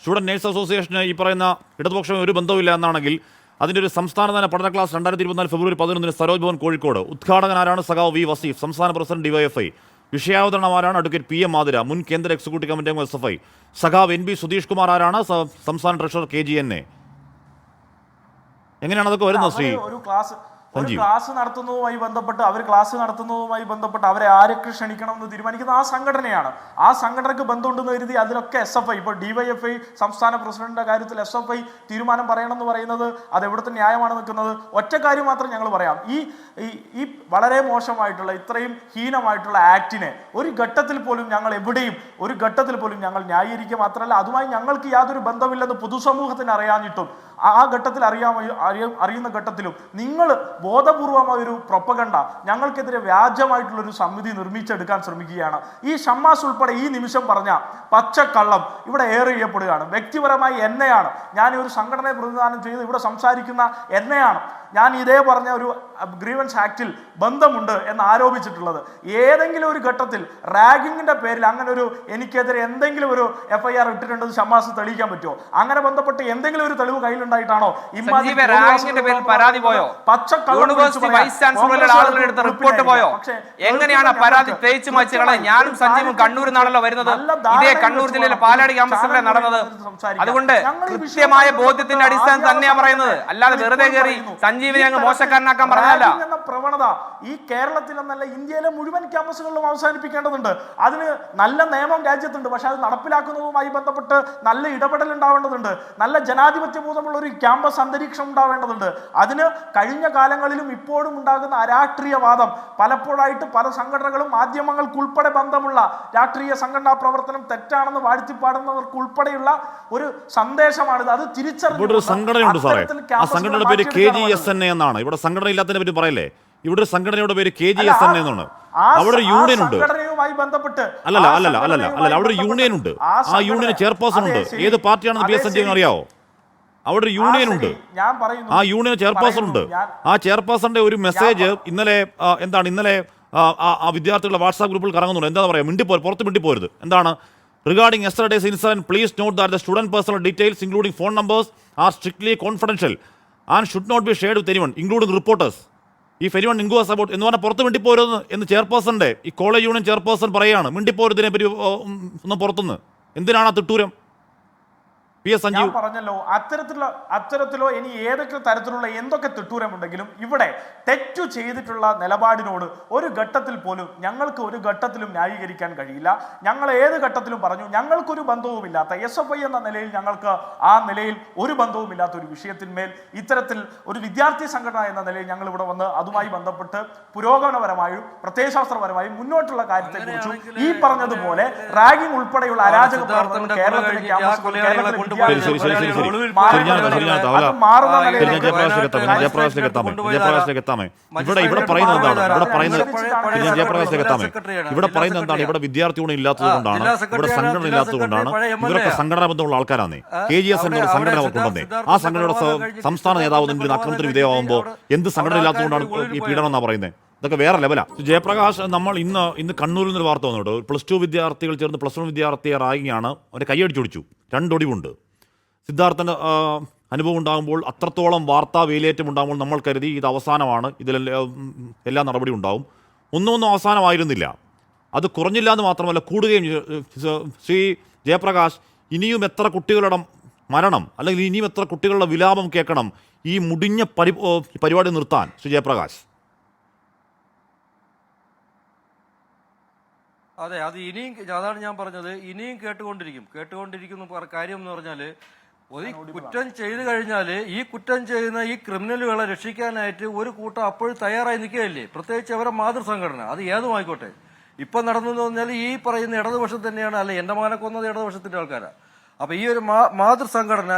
student nurse അസോസിയേഷന് ഈ പറയുന്ന ഇടതുപക്ഷം ഒരു ബന്ധമില്ല എന്നാണെങ്കിൽ അതിന്റെ ഒരു സംസ്ഥാനതല പഠന ക്ലാസ് 2024 ഫെബ്രുവരി 11 സരോജ് ഭവൻ കോഴിക്കോട്. ഉദ്ഘാടകനാരാണ് സഖാവ് V വസീഫ്, സംസ്ഥാന പ്രസിഡന്റ് DYFI. വിഷയാവതരണമാരാണ് അഡ്വക്കേറ്റ് PM മാതിര, മുൻ കേന്ദ്ര എക്സിക്യൂട്ടീവ് കമ്മിറ്റി അംഗം SFI. സഖാവ് NB സുധീഷ് കുമാർ ആരാണ്, സംസ്ഥാന ട്രഷറർ KGNA. എങ്ങനെയാണ് അതൊക്കെ വരുന്നത് ശ്രീ ക്ലാസ് നടത്തുന്നതുമായി ബന്ധപ്പെട്ട് അവരെ ആരൊക്കെ ക്ഷണിക്കണം എന്ന് തീരുമാനിക്കുന്ന ആ സംഘടനയാണ്. ആ സംഘടനക്ക് ബന്ധമുണ്ടെന്ന് കരുതി അതിലൊക്കെ SFI, ഇപ്പോൾ DYFI സംസ്ഥാന പ്രസിഡന്റിന്റെ കാര്യത്തിൽ SFI തീരുമാനം പറയണമെന്ന് പറയുന്നത് അത് എവിടുത്തെ ന്യായമാണ് നിൽക്കുന്നത്? ഒറ്റ കാര്യം മാത്രം ഞങ്ങൾ പറയാം, ഈ വളരെ മോശമായിട്ടുള്ള, ഇത്രയും ഹീനമായിട്ടുള്ള ആക്ടിനെ ഒരു ഘട്ടത്തിൽ പോലും ഞങ്ങൾ ന്യായീകരിക്കുക മാത്രമല്ല, അതുമായി ഞങ്ങൾക്ക് യാതൊരു ബന്ധമില്ലെന്ന് പൊതുസമൂഹത്തിന് അറിയാഞ്ഞിട്ടും ആ ഘട്ടത്തിൽ അറിയുന്ന ഘട്ടത്തിലും നിങ്ങൾ ബോധപൂർവമായ ഒരു പ്രൊപ്പഗണ്ട, ഞങ്ങൾക്കെതിരെ വ്യാജമായിട്ടുള്ളൊരു സമിതി നിർമ്മിച്ചെടുക്കാൻ ശ്രമിക്കുകയാണ്. ഈ ഷമ്മാസ് ഉൾപ്പെടെ ഈ നിമിഷം പറഞ്ഞ പച്ചക്കള്ളം ഇവിടെ ഏറെ ചെയ്യപ്പെടുകയാണ്. വ്യക്തിപരമായി എന്നെയാണ്, ഞാൻ ഒരു സംഘടനയെ പ്രതിനിധാനം ചെയ്ത് ഇവിടെ സംസാരിക്കുന്ന എന്നെയാണ് ഞാൻ ഇതേ പറഞ്ഞ ഒരു ഗ്രീവൻസ് ആക്ടിൽ ബന്ധമുണ്ട് എന്ന് ആരോപിച്ചിട്ടുള്ളത്. ഏതെങ്കിലും ഒരു ഘട്ടത്തിൽ റാഗിങ്ങിന്റെ പേരിൽ അങ്ങനെ ഒരു എനിക്കെതിരെ എന്തെങ്കിലും ഒരു FIR ഇട്ടിട്ടുണ്ടെന്ന് ഷമ്മാസ് തെളിയിക്കാൻ പറ്റുമോ? അങ്ങനെ ബന്ധപ്പെട്ട് എന്തെങ്കിലും ഒരു തെളിവ് കയ്യിലുണ്ടായിട്ടാണോ പരാതി പോയോ? റിപ്പോർട്ട് പോയോ? എങ്ങനെയാണ് പരാതി തേച്ചു മാച്ചുകളെ? ഞാനും സഞ്ജീവും കണ്ണൂരിൽ നിന്നാണല്ലോ വരുന്നത്. ഇതേ കണ്ണൂർ ജില്ലയിലെ പാലാടി ക്യാമ്പസിലെ നടന്നത്. അതുകൊണ്ട് കൃത്യമായ ബോധ്യത്തിന്റെ അടിസ്ഥാനം തന്നെയാണ് പറയുന്നത്, അല്ലാതെ വെറുതെ കയറി സഞ്ജീവിനെ അങ്ങ് മോശക്കാരനാക്കാൻ പറഞ്ഞല്ല. പ്രവണത ഈ കേരളത്തിൽ എന്നല്ല ഇന്ത്യയിലെ മുഴുവൻ ക്യാമ്പസുകളിലും അവസാനിപ്പിക്കേണ്ടതുണ്ട്. അതിന് നല്ല നിയമം രാജ്യത്തുണ്ട്, പക്ഷെ അത് നടപ്പിലാക്കുന്നതുമായി ബന്ധപ്പെട്ട് നല്ല ഇടപെടൽ ഉണ്ടാവേണ്ടതുണ്ട്. നല്ല ജനാധിപത്യ ബോധമുള്ള തരത്തിലുള്ള ഒരു ക്യാമ്പസ് അന്തരീക്ഷം ഉണ്ടാവേണ്ടതുണ്ട്. അതിന് കഴിഞ്ഞ കാലങ്ങളിലും ഇപ്പോഴും ഉണ്ടാകുന്ന അരാഷ്ട്രീയവാദം പലപ്പോഴായിട്ട് പല സംഘടനകളും മാധ്യമങ്ങൾക്കുൾപ്പെടെ ബന്ധമുള്ള രാഷ്ട്രീയ സംഘടനാ പ്രവർത്തനം തെറ്റാണെന്ന് വാഴ്ത്തിപ്പാടുന്നവർക്കുൾപ്പെടെയുള്ള ഒരു സന്ദേശമാണിത്. അത് ഇവിടെ ഒരു സംഘടനയുണ്ട് സാറേ, ആ സംഘടനയുടെ പേര് KGSN എന്നാണ്. ഇവിടെ സംഘടന ഇല്ലാത്തതിനെ പറ്റി പറയല്ലേ? ഇവിടെ ഒരു സംഘടനയുടെ പേര് KGSN എന്നാണ്. അവിടെ ഒരു യൂണിയൻ ഉണ്ട്. അല്ലല്ല അവിടെ ഒരു യൂണിയൻ ഉണ്ട്. ആ യൂണിയന് ചെയർപേഴ്സൺ ഉണ്ട്. ഏത് പാർട്ടിയാണെന്ന് PS സഞ്ജീവൻ അറിയാവോ? അവിടെ ഒരു യൂണിയൻ ഉണ്ട്. ആ യൂണിയൻ ചെയർപേഴ്സൺ ഉണ്ട്. ആ ചെയർപേഴ്സന്റെ ഒരു മെസ്സേജ് ഇന്നലെ ആ വിദ്യാർത്ഥികളുടെ വാട്സാപ്പ് ഗ്രൂപ്പിൽ കറങ്ങുന്നുണ്ട്. എന്താ പറയുക, പുറത്ത് മിണ്ടിപ്പോരുത്. എന്താണ്? Regarding yesterday's incident, please note that the student personal details, including phone numbers, are strictly confidential and should not be shared with anyone, including reporters. If anyone inquires about എന്ന് പറഞ്ഞാൽ പുറത്ത് മിണ്ടിപ്പോരുത് എന്ന് ചെയർപേഴ്സന്റെ ഈ കോളേജ് യൂണിയൻ ചെയർപേഴ്സൺ പറയുകയാണ്. മിണ്ടിപ്പോരുതിനെ പറ്റി ഒന്ന് പുറത്തുനിന്ന് എന്തിനാണ് ആ തിട്ടൂരം? ഞാൻ പറഞ്ഞല്ലോ, അത്തരത്തിലോ ഇനി ഏതൊക്കെ തരത്തിലുള്ള എന്തൊക്കെ തിട്ടൂരമുണ്ടെങ്കിലും ഇവിടെ തെറ്റു ചെയ്തിട്ടുള്ള നിലപാടിനോട് ഒരു ഘട്ടത്തിൽ പോലും ഞങ്ങൾക്ക് ഒരു ഘട്ടത്തിലും ന്യായീകരിക്കാൻ കഴിയില്ല. ഞങ്ങൾ ഏത് ഘട്ടത്തിലും പറഞ്ഞു ഞങ്ങൾക്കൊരു ബന്ധവുമില്ലാത്ത SFI എന്ന നിലയിൽ ഞങ്ങൾക്ക് ആ നിലയിൽ ഒരു ബന്ധവുമില്ലാത്ത ഒരു വിഷയത്തിന്മേൽ ഇത്തരത്തിൽ ഒരു വിദ്യാർത്ഥി സംഘടന എന്ന നിലയിൽ ഞങ്ങൾ ഇവിടെ വന്ന് അതുമായി ബന്ധപ്പെട്ട് പുരോഗമനപരമായും പ്രത്യയശാസ്ത്രപരമായും മുന്നോട്ടുള്ള കാര്യത്തെക്കുറിച്ചും ഈ പറഞ്ഞതുപോലെ റാഗിംഗ് ഉൾപ്പെടെയുള്ള അരാജക പ്രവർത്തനം കേരളത്തിലെ ക്യാമ്പസുകളിൽ ഇവിടെ പറയുന്നത് എന്താണ്? ഇവിടെ വിദ്യാർത്ഥി യൂണിയൻ ഇല്ലാത്തത് കൊണ്ടാണ്, ഇവിടെ സംഘടന ഇല്ലാത്തത് കൊണ്ടാണ്. ഇവരൊക്കെ സംഘടനാ ബന്ധമുള്ള ആൾക്കാരാണ്. KGSN സംഘടന അവർക്കുണ്ടെന്നേ. ആ സംഘടനയുടെ സംസ്ഥാന നേതാവ് നിന്ന് അക്രമത്തിന് വിധേയമാകുമ്പോൾ എന്ത് സംഘടന ഇല്ലാത്തതുകൊണ്ടാണ് ഈ പീഡനം എന്നാ പറയുന്നത്? ഇതൊക്കെ വേറെ ലെവലാ. ജയപ്രകാശ്, നമ്മൾ ഇന്ന് കണ്ണൂരിൽ നിന്നൊരു വാർത്ത വന്നിട്ട് +2 വിദ്യാർത്ഥികൾ ചേർന്ന് +1 വിദ്യാർത്ഥിയെ റാഗിങ്ങാണ്. അവരെ കൈയടിച്ചൊടിച്ചു, 2 ഒടിവുണ്ട്. സിദ്ധാർത്ഥൻ്റെ അനുഭവം ഉണ്ടാകുമ്പോൾ, അത്രത്തോളം വാർത്താ വേലിയേറ്റം ഉണ്ടാകുമ്പോൾ നമ്മൾ കരുതി ഇത് അവസാനമാണ്, എല്ലാ നടപടി ഉണ്ടാവും. ഒന്നും അവസാനമായിരുന്നില്ല. അത് കുറഞ്ഞില്ല എന്ന് മാത്രമല്ല കൂടുകയും. ശ്രീ ജയപ്രകാശ്, ഇനിയും എത്ര കുട്ടികളുടെ മരണം അല്ലെങ്കിൽ ഇനിയും എത്ര കുട്ടികളുടെ വിലാപം കേൾക്കണം ഈ മുടിഞ്ഞ പരിപാടി നിർത്താൻ? ശ്രീ ജയപ്രകാശ്. അതെ, അത് ഇനിയും, അതാണ് ഞാൻ പറഞ്ഞത്, ഇനിയും കേട്ടുകൊണ്ടിരിക്കുന്ന കാര്യം എന്ന് പറഞ്ഞാൽ, ഒരു കുറ്റം ചെയ്തു കഴിഞ്ഞാൽ ഈ കുറ്റം ചെയ്യുന്ന ഈ ക്രിമിനലുകളെ രക്ഷിക്കാനായിട്ട് ഒരു കൂട്ടം അപ്പോഴും തയ്യാറായി നിൽക്കുകയല്ലേ? പ്രത്യേകിച്ച് അവരുടെ മാതൃസംഘടന, അത് ഏതുമായിക്കോട്ടെ. ഇപ്പം നടന്നെന്ന് പറഞ്ഞാൽ ഈ പറയുന്ന ഇടതുപക്ഷം തന്നെയാണ്. അല്ലെ, എൻ്റെ മകനെ കൊന്നത് ഇടതുപക്ഷത്തിന്റെ ആൾക്കാരാണ്. അപ്പൊ ഈ ഒരു മാതൃസംഘടന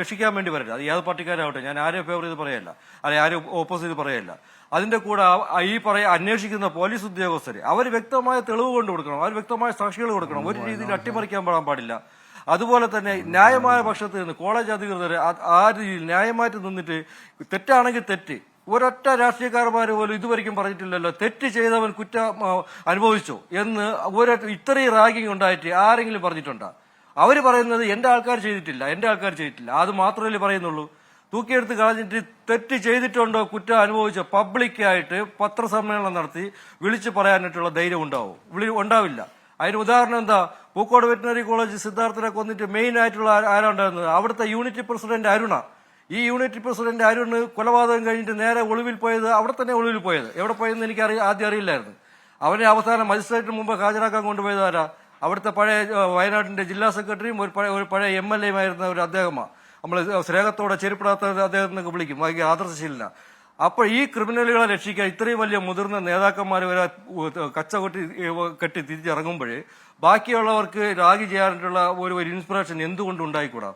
രക്ഷിക്കാൻ വേണ്ടി വരട്ടെ. അത് ഏത് പാർട്ടിക്കാരാവട്ടെ, ഞാൻ ആരെയും ഫേവർ ചെയ്ത് പറയല്ല, അല്ലെ ആരും ഓപ്പോസ് ചെയ്ത് പറയല്ല. അതിന്റെ കൂടെ ഈ അന്വേഷിക്കുന്ന പോലീസ് ഉദ്യോഗസ്ഥർ അവർ വ്യക്തമായ തെളിവ് കൊണ്ട് കൊടുക്കണം, അവർ വ്യക്തമായ സാക്ഷികൾ കൊടുക്കണം. ഒരു രീതിയിൽ അട്ടിമറിക്കാൻ പാടില്ല. അതുപോലെ തന്നെ ന്യായമായ പക്ഷത്ത് നിന്ന് കോളേജ് അധികൃതർ ആ രീതിയിൽ ന്യായമായിട്ട് നിന്നിട്ട് തെറ്റാണെങ്കിൽ തെറ്റ്, ഒരൊറ്റ രാഷ്ട്രീയക്കാരന്മാർ പോലും ഇതുവരെയും പറഞ്ഞിട്ടില്ലല്ലോ തെറ്റ് ചെയ്തവൻ കുറ്റം അനുഭവിച്ചോ എന്ന്. ഇത്രയും റാഗിങ് ഉണ്ടായിട്ട് ആരെങ്കിലും പറഞ്ഞിട്ടുണ്ടോ? അവർ പറയുന്നത് എൻ്റെ ആൾക്കാർ ചെയ്തിട്ടില്ല, അത് മാത്രമല്ലേ പറയുന്നുള്ളൂ. തൂക്കിയെടുത്ത് കളഞ്ഞിട്ട് തെറ്റ് ചെയ്തിട്ടുണ്ടോ, കുറ്റം അനുഭവിച്ചോ പബ്ലിക്കായിട്ട് പത്രസമ്മേളനം നടത്തി വിളിച്ചു പറയാനായിട്ടുള്ള ധൈര്യം ഉണ്ടാവില്ല. അതിന് ഉദാഹരണം എന്താ? പൂക്കോട് വെറ്റിനറി കോളേജ് സിദ്ധാർത്ഥനെ കൊന്നിട്ട് മെയിൻ ആയിട്ടുള്ള ആരാണ്ടായിരുന്നത്? അവിടുത്തെ യൂണിറ്റ് പ്രസിഡന്റ് അരുണ. ഈ യൂണിറ്റ് പ്രസിഡന്റ് അരുണ് കൊലപാതകം കഴിഞ്ഞിട്ട് നേരെ ഒളിവിൽ പോയത്, അവിടെ തന്നെ ഒളിവിൽ പോയത്. എവിടെ പോയെന്ന് എനിക്ക് ആദ്യം അറിയില്ലായിരുന്നു. അവനെ അവസാനം മജിസ്ട്രേറ്റിന് മുമ്പ് ഹാജരാക്കാൻ കൊണ്ടുപോയത് ആരാ? അവിടുത്തെ പഴയ വയനാട്ടിന്റെ ജില്ലാ സെക്രട്ടറിയും ഒരു പഴയ MLA ആയിരുന്ന ഒരു അദ്ദേഹമാണ്. നമ്മൾ സ്നേഹത്തോടെ ചെരുപ്പിടാത്ത അദ്ദേഹത്തിനൊക്കെ വിളിക്കും, ഭയങ്കര ആദർശശീലന. അപ്പോൾ ഈ ക്രിമിനലുകളെ രക്ഷിക്കാൻ ഇത്രയും വലിയ മുതിർന്ന നേതാക്കന്മാർ വരെ കെട്ടി തിരിച്ചിറങ്ങുമ്പോൾ ബാക്കിയുള്ളവർക്ക് റാഗി ചെയ്യാനായിട്ടുള്ള ഒരു ഇൻസ്പിറേഷൻ എന്തുകൊണ്ട് ഉണ്ടായിക്കൂടാ?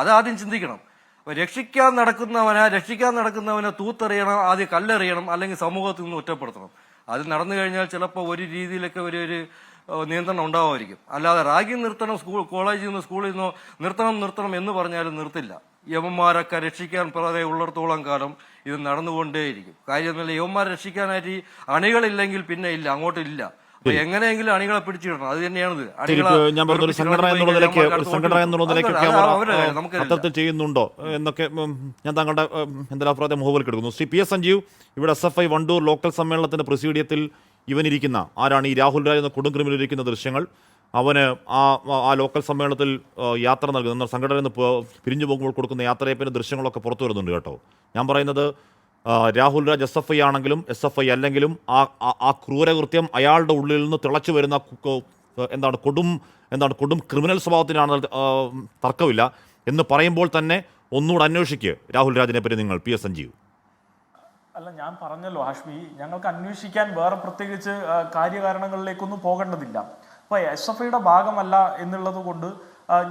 അതാദ്യം ചിന്തിക്കണം. രക്ഷിക്കാൻ നടക്കുന്നവനെ തൂത്തെറിയണം, ആദ്യം കല്ലെറിയണം, അല്ലെങ്കിൽ സമൂഹത്തിൽ നിന്ന് ഒറ്റപ്പെടുത്തണം. അത് നടന്നു കഴിഞ്ഞാൽ ചിലപ്പോൾ ഒരു രീതിയിലൊക്കെ ഒരു നിയന്ത്രണം ഉണ്ടാവുമായിരിക്കും. അല്ലാതെ റാഗിങ് നിർത്തണം, കോളേജിൽ നിന്ന് സ്കൂളിൽ നിന്നോ നിർത്തണം എന്ന് പറഞ്ഞാലും നിർത്തില്ല. യവന്മാരൊക്കെ രക്ഷിക്കാൻ പറയാതെ ഉള്ളിടത്തോളം കാലം ഇത് നടന്നുകൊണ്ടേയിരിക്കും. കാര്യം എന്നല്ല, യവന്മാരെ രക്ഷിക്കാനായിട്ട് അണികളില്ലെങ്കിൽ പിന്നെ ഇല്ല, അങ്ങോട്ടില്ല. അപ്പൊ എങ്ങനെയെങ്കിലും അണികളെ പിടിച്ചിടണം, അത് തന്നെയാണിത്. ഞാൻ പറഞ്ഞൊരു സംഘടന എന്നുള്ള നിലയ്ക്കൊക്കെ അത്തരത്തിൽ ചെയ്യുന്നുണ്ടോ എന്നൊക്കെ ഞാൻ താങ്കളുടെ എന്തെല്ലാം അഭിപ്രായത്തെ മുഖവിലേക്ക് എടുക്കുന്നു. ശ്രീ PS സഞ്ജീവ്, ഇവിടെ SFI വണ്ടൂർ ലോക്കൽ സമ്മേളനത്തിന്റെ പ്രസിഡീയത്തിൽ ഇവനിരിക്കുന്ന ആരാണ്? ഈ രാഹുൽ രാജ് എന്ന കൊടും ക്രിമിനൽ ഇരിക്കുന്ന ദൃശ്യങ്ങൾ. അവന് ആ ലോക്കൽ സമ്മേളനത്തിൽ യാത്ര നൽകുന്ന സംഘടനയിൽ നിന്ന് പിരിഞ്ഞു പോകുമ്പോൾ കൊടുക്കുന്ന യാത്രയപ്പിൻ്റെ ദൃശ്യങ്ങളൊക്കെ പുറത്തു വരുന്നുണ്ട് കേട്ടോ. ഞാൻ പറയുന്നത് രാഹുൽ രാജ് SFI ആണെങ്കിലും SFI അല്ലെങ്കിലും ആ ക്രൂരകൃത്യം അയാളുടെ ഉള്ളിൽ നിന്ന് തിളച്ചു വരുന്ന കൊടും ക്രിമിനൽ സ്വഭാവത്തിനാണ് തർക്കമില്ല. എന്ന് പറയുമ്പോൾ തന്നെ ഒന്നുകൂടെ അന്വേഷിക്കുക രാഹുൽ രാജിനെ പറ്റി നിങ്ങൾ, പി എസ് സഞ്ജീവ്. അല്ല, ഞാൻ പറഞ്ഞല്ലോ ഹാഷ്മി, ഞങ്ങൾക്ക് അന്വേഷിക്കാൻ വേറെ പ്രത്യേകിച്ച് കാര്യകാരണങ്ങളിലേക്കൊന്നും പോകേണ്ടതില്ല. അപ്പോൾ SFIയുടെ ഭാഗമല്ല എന്നുള്ളത് കൊണ്ട്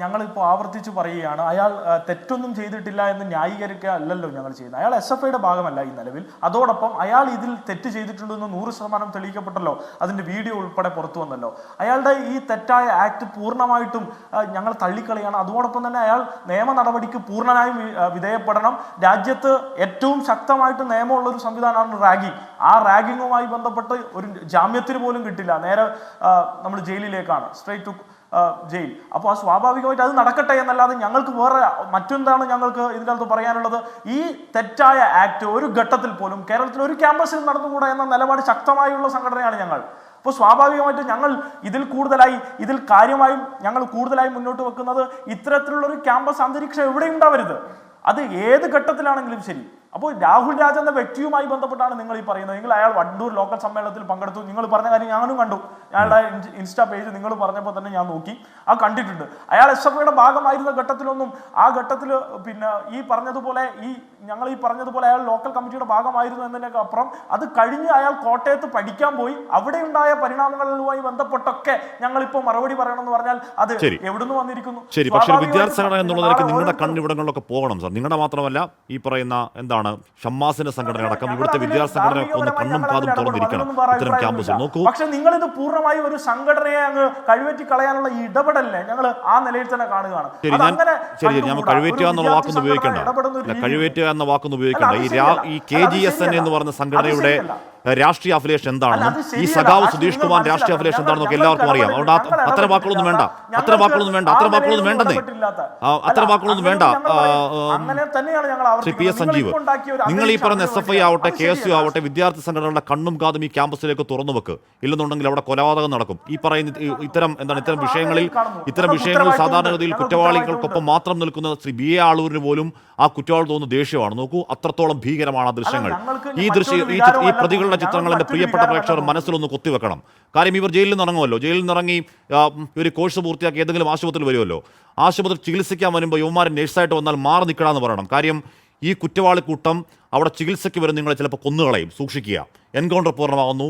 ഞങ്ങളിപ്പോൾ ആവർത്തിച്ച് പറയുകയാണ്, അയാൾ തെറ്റൊന്നും ചെയ്തിട്ടില്ല എന്ന് ന്യായീകരിക്കുക അല്ലല്ലോ ഞങ്ങൾ ചെയ്യുന്നത്. അയാൾ SFIയുടെ ഭാഗമല്ല ഈ നിലവിൽ. അതോടൊപ്പം അയാൾ ഇതിൽ തെറ്റ് ചെയ്തിട്ടുണ്ടെന്ന് 100% തെളിയിക്കപ്പെട്ടല്ലോ. അതിൻ്റെ വീഡിയോ ഉൾപ്പെടെ പുറത്തു വന്നല്ലോ. അയാളുടെ ഈ തെറ്റായ ആക്ട് പൂർണ്ണമായിട്ടും ഞങ്ങൾ തള്ളിക്കളിയാണ്. അതോടൊപ്പം തന്നെ അയാൾ നിയമ നടപടിക്ക് പൂർണ്ണമായും വിധേയപ്പെടണം. രാജ്യത്ത് ഏറ്റവും ശക്തമായിട്ട് നിയമമുള്ള ഒരു സംവിധാനമാണ് റാഗിങ്. ആ റാഗിങ്ങുമായി ബന്ധപ്പെട്ട് ഒരു ജാമ്യത്തിന് പോലും കിട്ടില്ല, നേരെ നമ്മൾ ജയിലിലേക്കാണ്, സ്ട്രേറ്റ് ടു ജയിൽ. അപ്പോൾ സ്വാഭാവികമായിട്ട് അത് നടക്കട്ടെ എന്നല്ലാതെ ഞങ്ങൾക്ക് വേറെ മറ്റെന്താണ് ഞങ്ങൾക്ക് ഇതിനകത്ത് പറയാനുള്ളത്? ഈ തെറ്റായ ആക്ട് ഒരു ഘട്ടത്തിൽ പോലും കേരളത്തിൽ ഒരു ക്യാമ്പസിൽ നടന്നുകൂടാ എന്ന നിലപാട് ശക്തമായുള്ള സംഘടനയാണ് ഞങ്ങൾ. അപ്പോൾ സ്വാഭാവികമായിട്ട് ഞങ്ങൾ ഇതിൽ കാര്യമായും ഞങ്ങൾ കൂടുതലായി മുന്നോട്ട് വെക്കുന്നത് ഇത്തരത്തിലുള്ളൊരു ക്യാമ്പസ് അന്തരീക്ഷം എവിടെ ഉണ്ടാവരുത്, അത് ഏത് ഘട്ടത്തിലാണെങ്കിലും ശരി. അപ്പോൾ രാഹുൽ രാജ് എന്ന വ്യക്തിയുമായി ബന്ധപ്പെട്ടാണ് നിങ്ങൾ ഈ പറയുന്നത്. നിങ്ങൾ അയാൾ വണ്ടൂർ ലോക്കൽ സമ്മേളനത്തിൽ പങ്കെടുത്തു, നിങ്ങൾ പറഞ്ഞ കാര്യം ഞാനും കണ്ടു. ഞങ്ങളുടെ ഇൻസ്റ്റാ പേജ് നിങ്ങൾ പറഞ്ഞപ്പോൾ തന്നെ ഞാൻ നോക്കി, കണ്ടിട്ടുണ്ട്. അയാൾ SFIയുടെ ഭാഗമായിരുന്ന ഘട്ടത്തിലൊന്നും ആ ഘട്ടത്തിൽ പിന്നെ ഈ പറഞ്ഞതുപോലെ അയാൾ ലോക്കൽ കമ്മിറ്റിയുടെ ഭാഗമായിരുന്നു എന്നതിനൊക്കെ അപ്പുറം അത് കഴിഞ്ഞ് അയാൾ കോട്ടയത്ത് പഠിക്കാൻ പോയി. അവിടെ ഉണ്ടായ പരിണാമങ്ങളുമായി ബന്ധപ്പെട്ടൊക്കെ ഞങ്ങളിപ്പോൾ മറുപടി പറയണമെന്ന് പറഞ്ഞാൽ അത് എവിടുന്ന് വന്നിരിക്കുന്നു? ശരി, പക്ഷേ വിദ്യാർത്ഥി സംഘടന എന്നുള്ളതിലേക്ക് നിങ്ങളുടെ കണ്ണിവിടങ്ങളിലൊക്കെ പോകണം സാർ. നിങ്ങളുടെ മാത്രമല്ല ഈ പറയുന്ന എന്താണ് ഷമ്മാസിന്റെ സംഘടന അടക്കം ഇവിടുത്തെ വിദ്യാർത്ഥി സംഘടന ഒന്ന് കണ്ണും കാതും തുറന്നിരിക്കണം ഇത്തരം ക്യാമ്പസിൽ. നോക്കൂ, പക്ഷെ നിങ്ങൾ ഇത് പൂർണ്ണമായും ഒരു സംഘടനയെ അങ്ങ് കഴിവേറ്റി കളയാനുള്ള ഇടപെടലല്ലേ ഞങ്ങൾ ആ നിലയിൽ തന്നെ കാണുകയാണ്. ശരി, ഞാൻ കഴിവേറ്റുക എന്നുള്ള വാക്കൊന്നും ഉപയോഗിക്കണ്ട. കഴിവേറ്റുക എന്ന വാക്കൊന്നും ഉപയോഗിക്കണ്ട. ഈ KGSN എന്ന് പറയുന്ന സംഘടനയുടെ രാഷ്ട്രീയ അഫിലിയേഷൻ എന്താണെന്നും ഈ സഖാവ് സുധീഷ് കുമാർ രാഷ്ട്രീയ അഫിലിയേഷൻ എന്താണെന്നൊക്കെ എല്ലാവർക്കും അറിയാം. അതുകൊണ്ട് അത്തരം വാക്കുകളൊന്നും വേണ്ട, അത്തരം വാക്കുകളൊന്നും വേണ്ടെന്നേ, അത്തരം വാക്കുകളൊന്നും വേണ്ട. ശ്രീ പി എസ് സഞ്ജീവ്, നിങ്ങൾ ഈ പറഞ്ഞ SFI ആവട്ടെ KSU ആവട്ടെ വിദ്യാർത്ഥി സംഘടനകളുടെ കണ്ണും കാതും ഈ ക്യാമ്പസിലേക്ക് തുറന്നു വെക്ക്. ഇല്ലെന്നുണ്ടെങ്കിൽ അവിടെ കൊലപാതകം നടക്കും. ഈ പറയുന്ന ഇത്തരം വിഷയങ്ങളിൽ സാധാരണഗതിയിൽ കുറ്റവാളികൾക്കൊപ്പം മാത്രം നിൽക്കുന്ന ശ്രീ BA ആളൂരിന് പോലും ആ കുറ്റവാളി തോന്നുന്ന ദേഷ്യമാണ്. നോക്കൂ, അത്രത്തോളം ഭീകരമാണ് ആ ദൃശ്യങ്ങൾ. ഈ പ്രതികളുടെ ചിത്രങ്ങൾ എൻ്റെ പ്രിയപ്പെട്ട പ്രേക്ഷകർ മനസ്സിലൊന്ന് കൊത്തിവെക്കണം. കാര്യം ഇവർ ജയിലിൽ നിന്ന് ഇറങ്ങുമല്ലോ, ജയിലിൽ നിന്ന് ഇറങ്ങി ഒരു കോഴ്സ് പൂർത്തിയാക്കി ഏതെങ്കിലും ആശുപത്രിയിൽ വരുമല്ലോ. ആശുപത്രി ചികിത്സിക്കാൻ വരുമ്പോൾ യുവമാർ നഴ്സായിട്ട് വന്നാൽ മാറി നിൽക്കണമെന്ന് പറയണം. കാര്യം ഈ കുറ്റവാളി കൂട്ടം അവിടെ ചികിത്സയ്ക്ക് വരും നിങ്ങളെ ചിലപ്പോൾ കൊന്നുകളയും. സൂക്ഷിക്കുക. എൻകൗണ്ടർ പൂർണ്ണമാകുന്നു.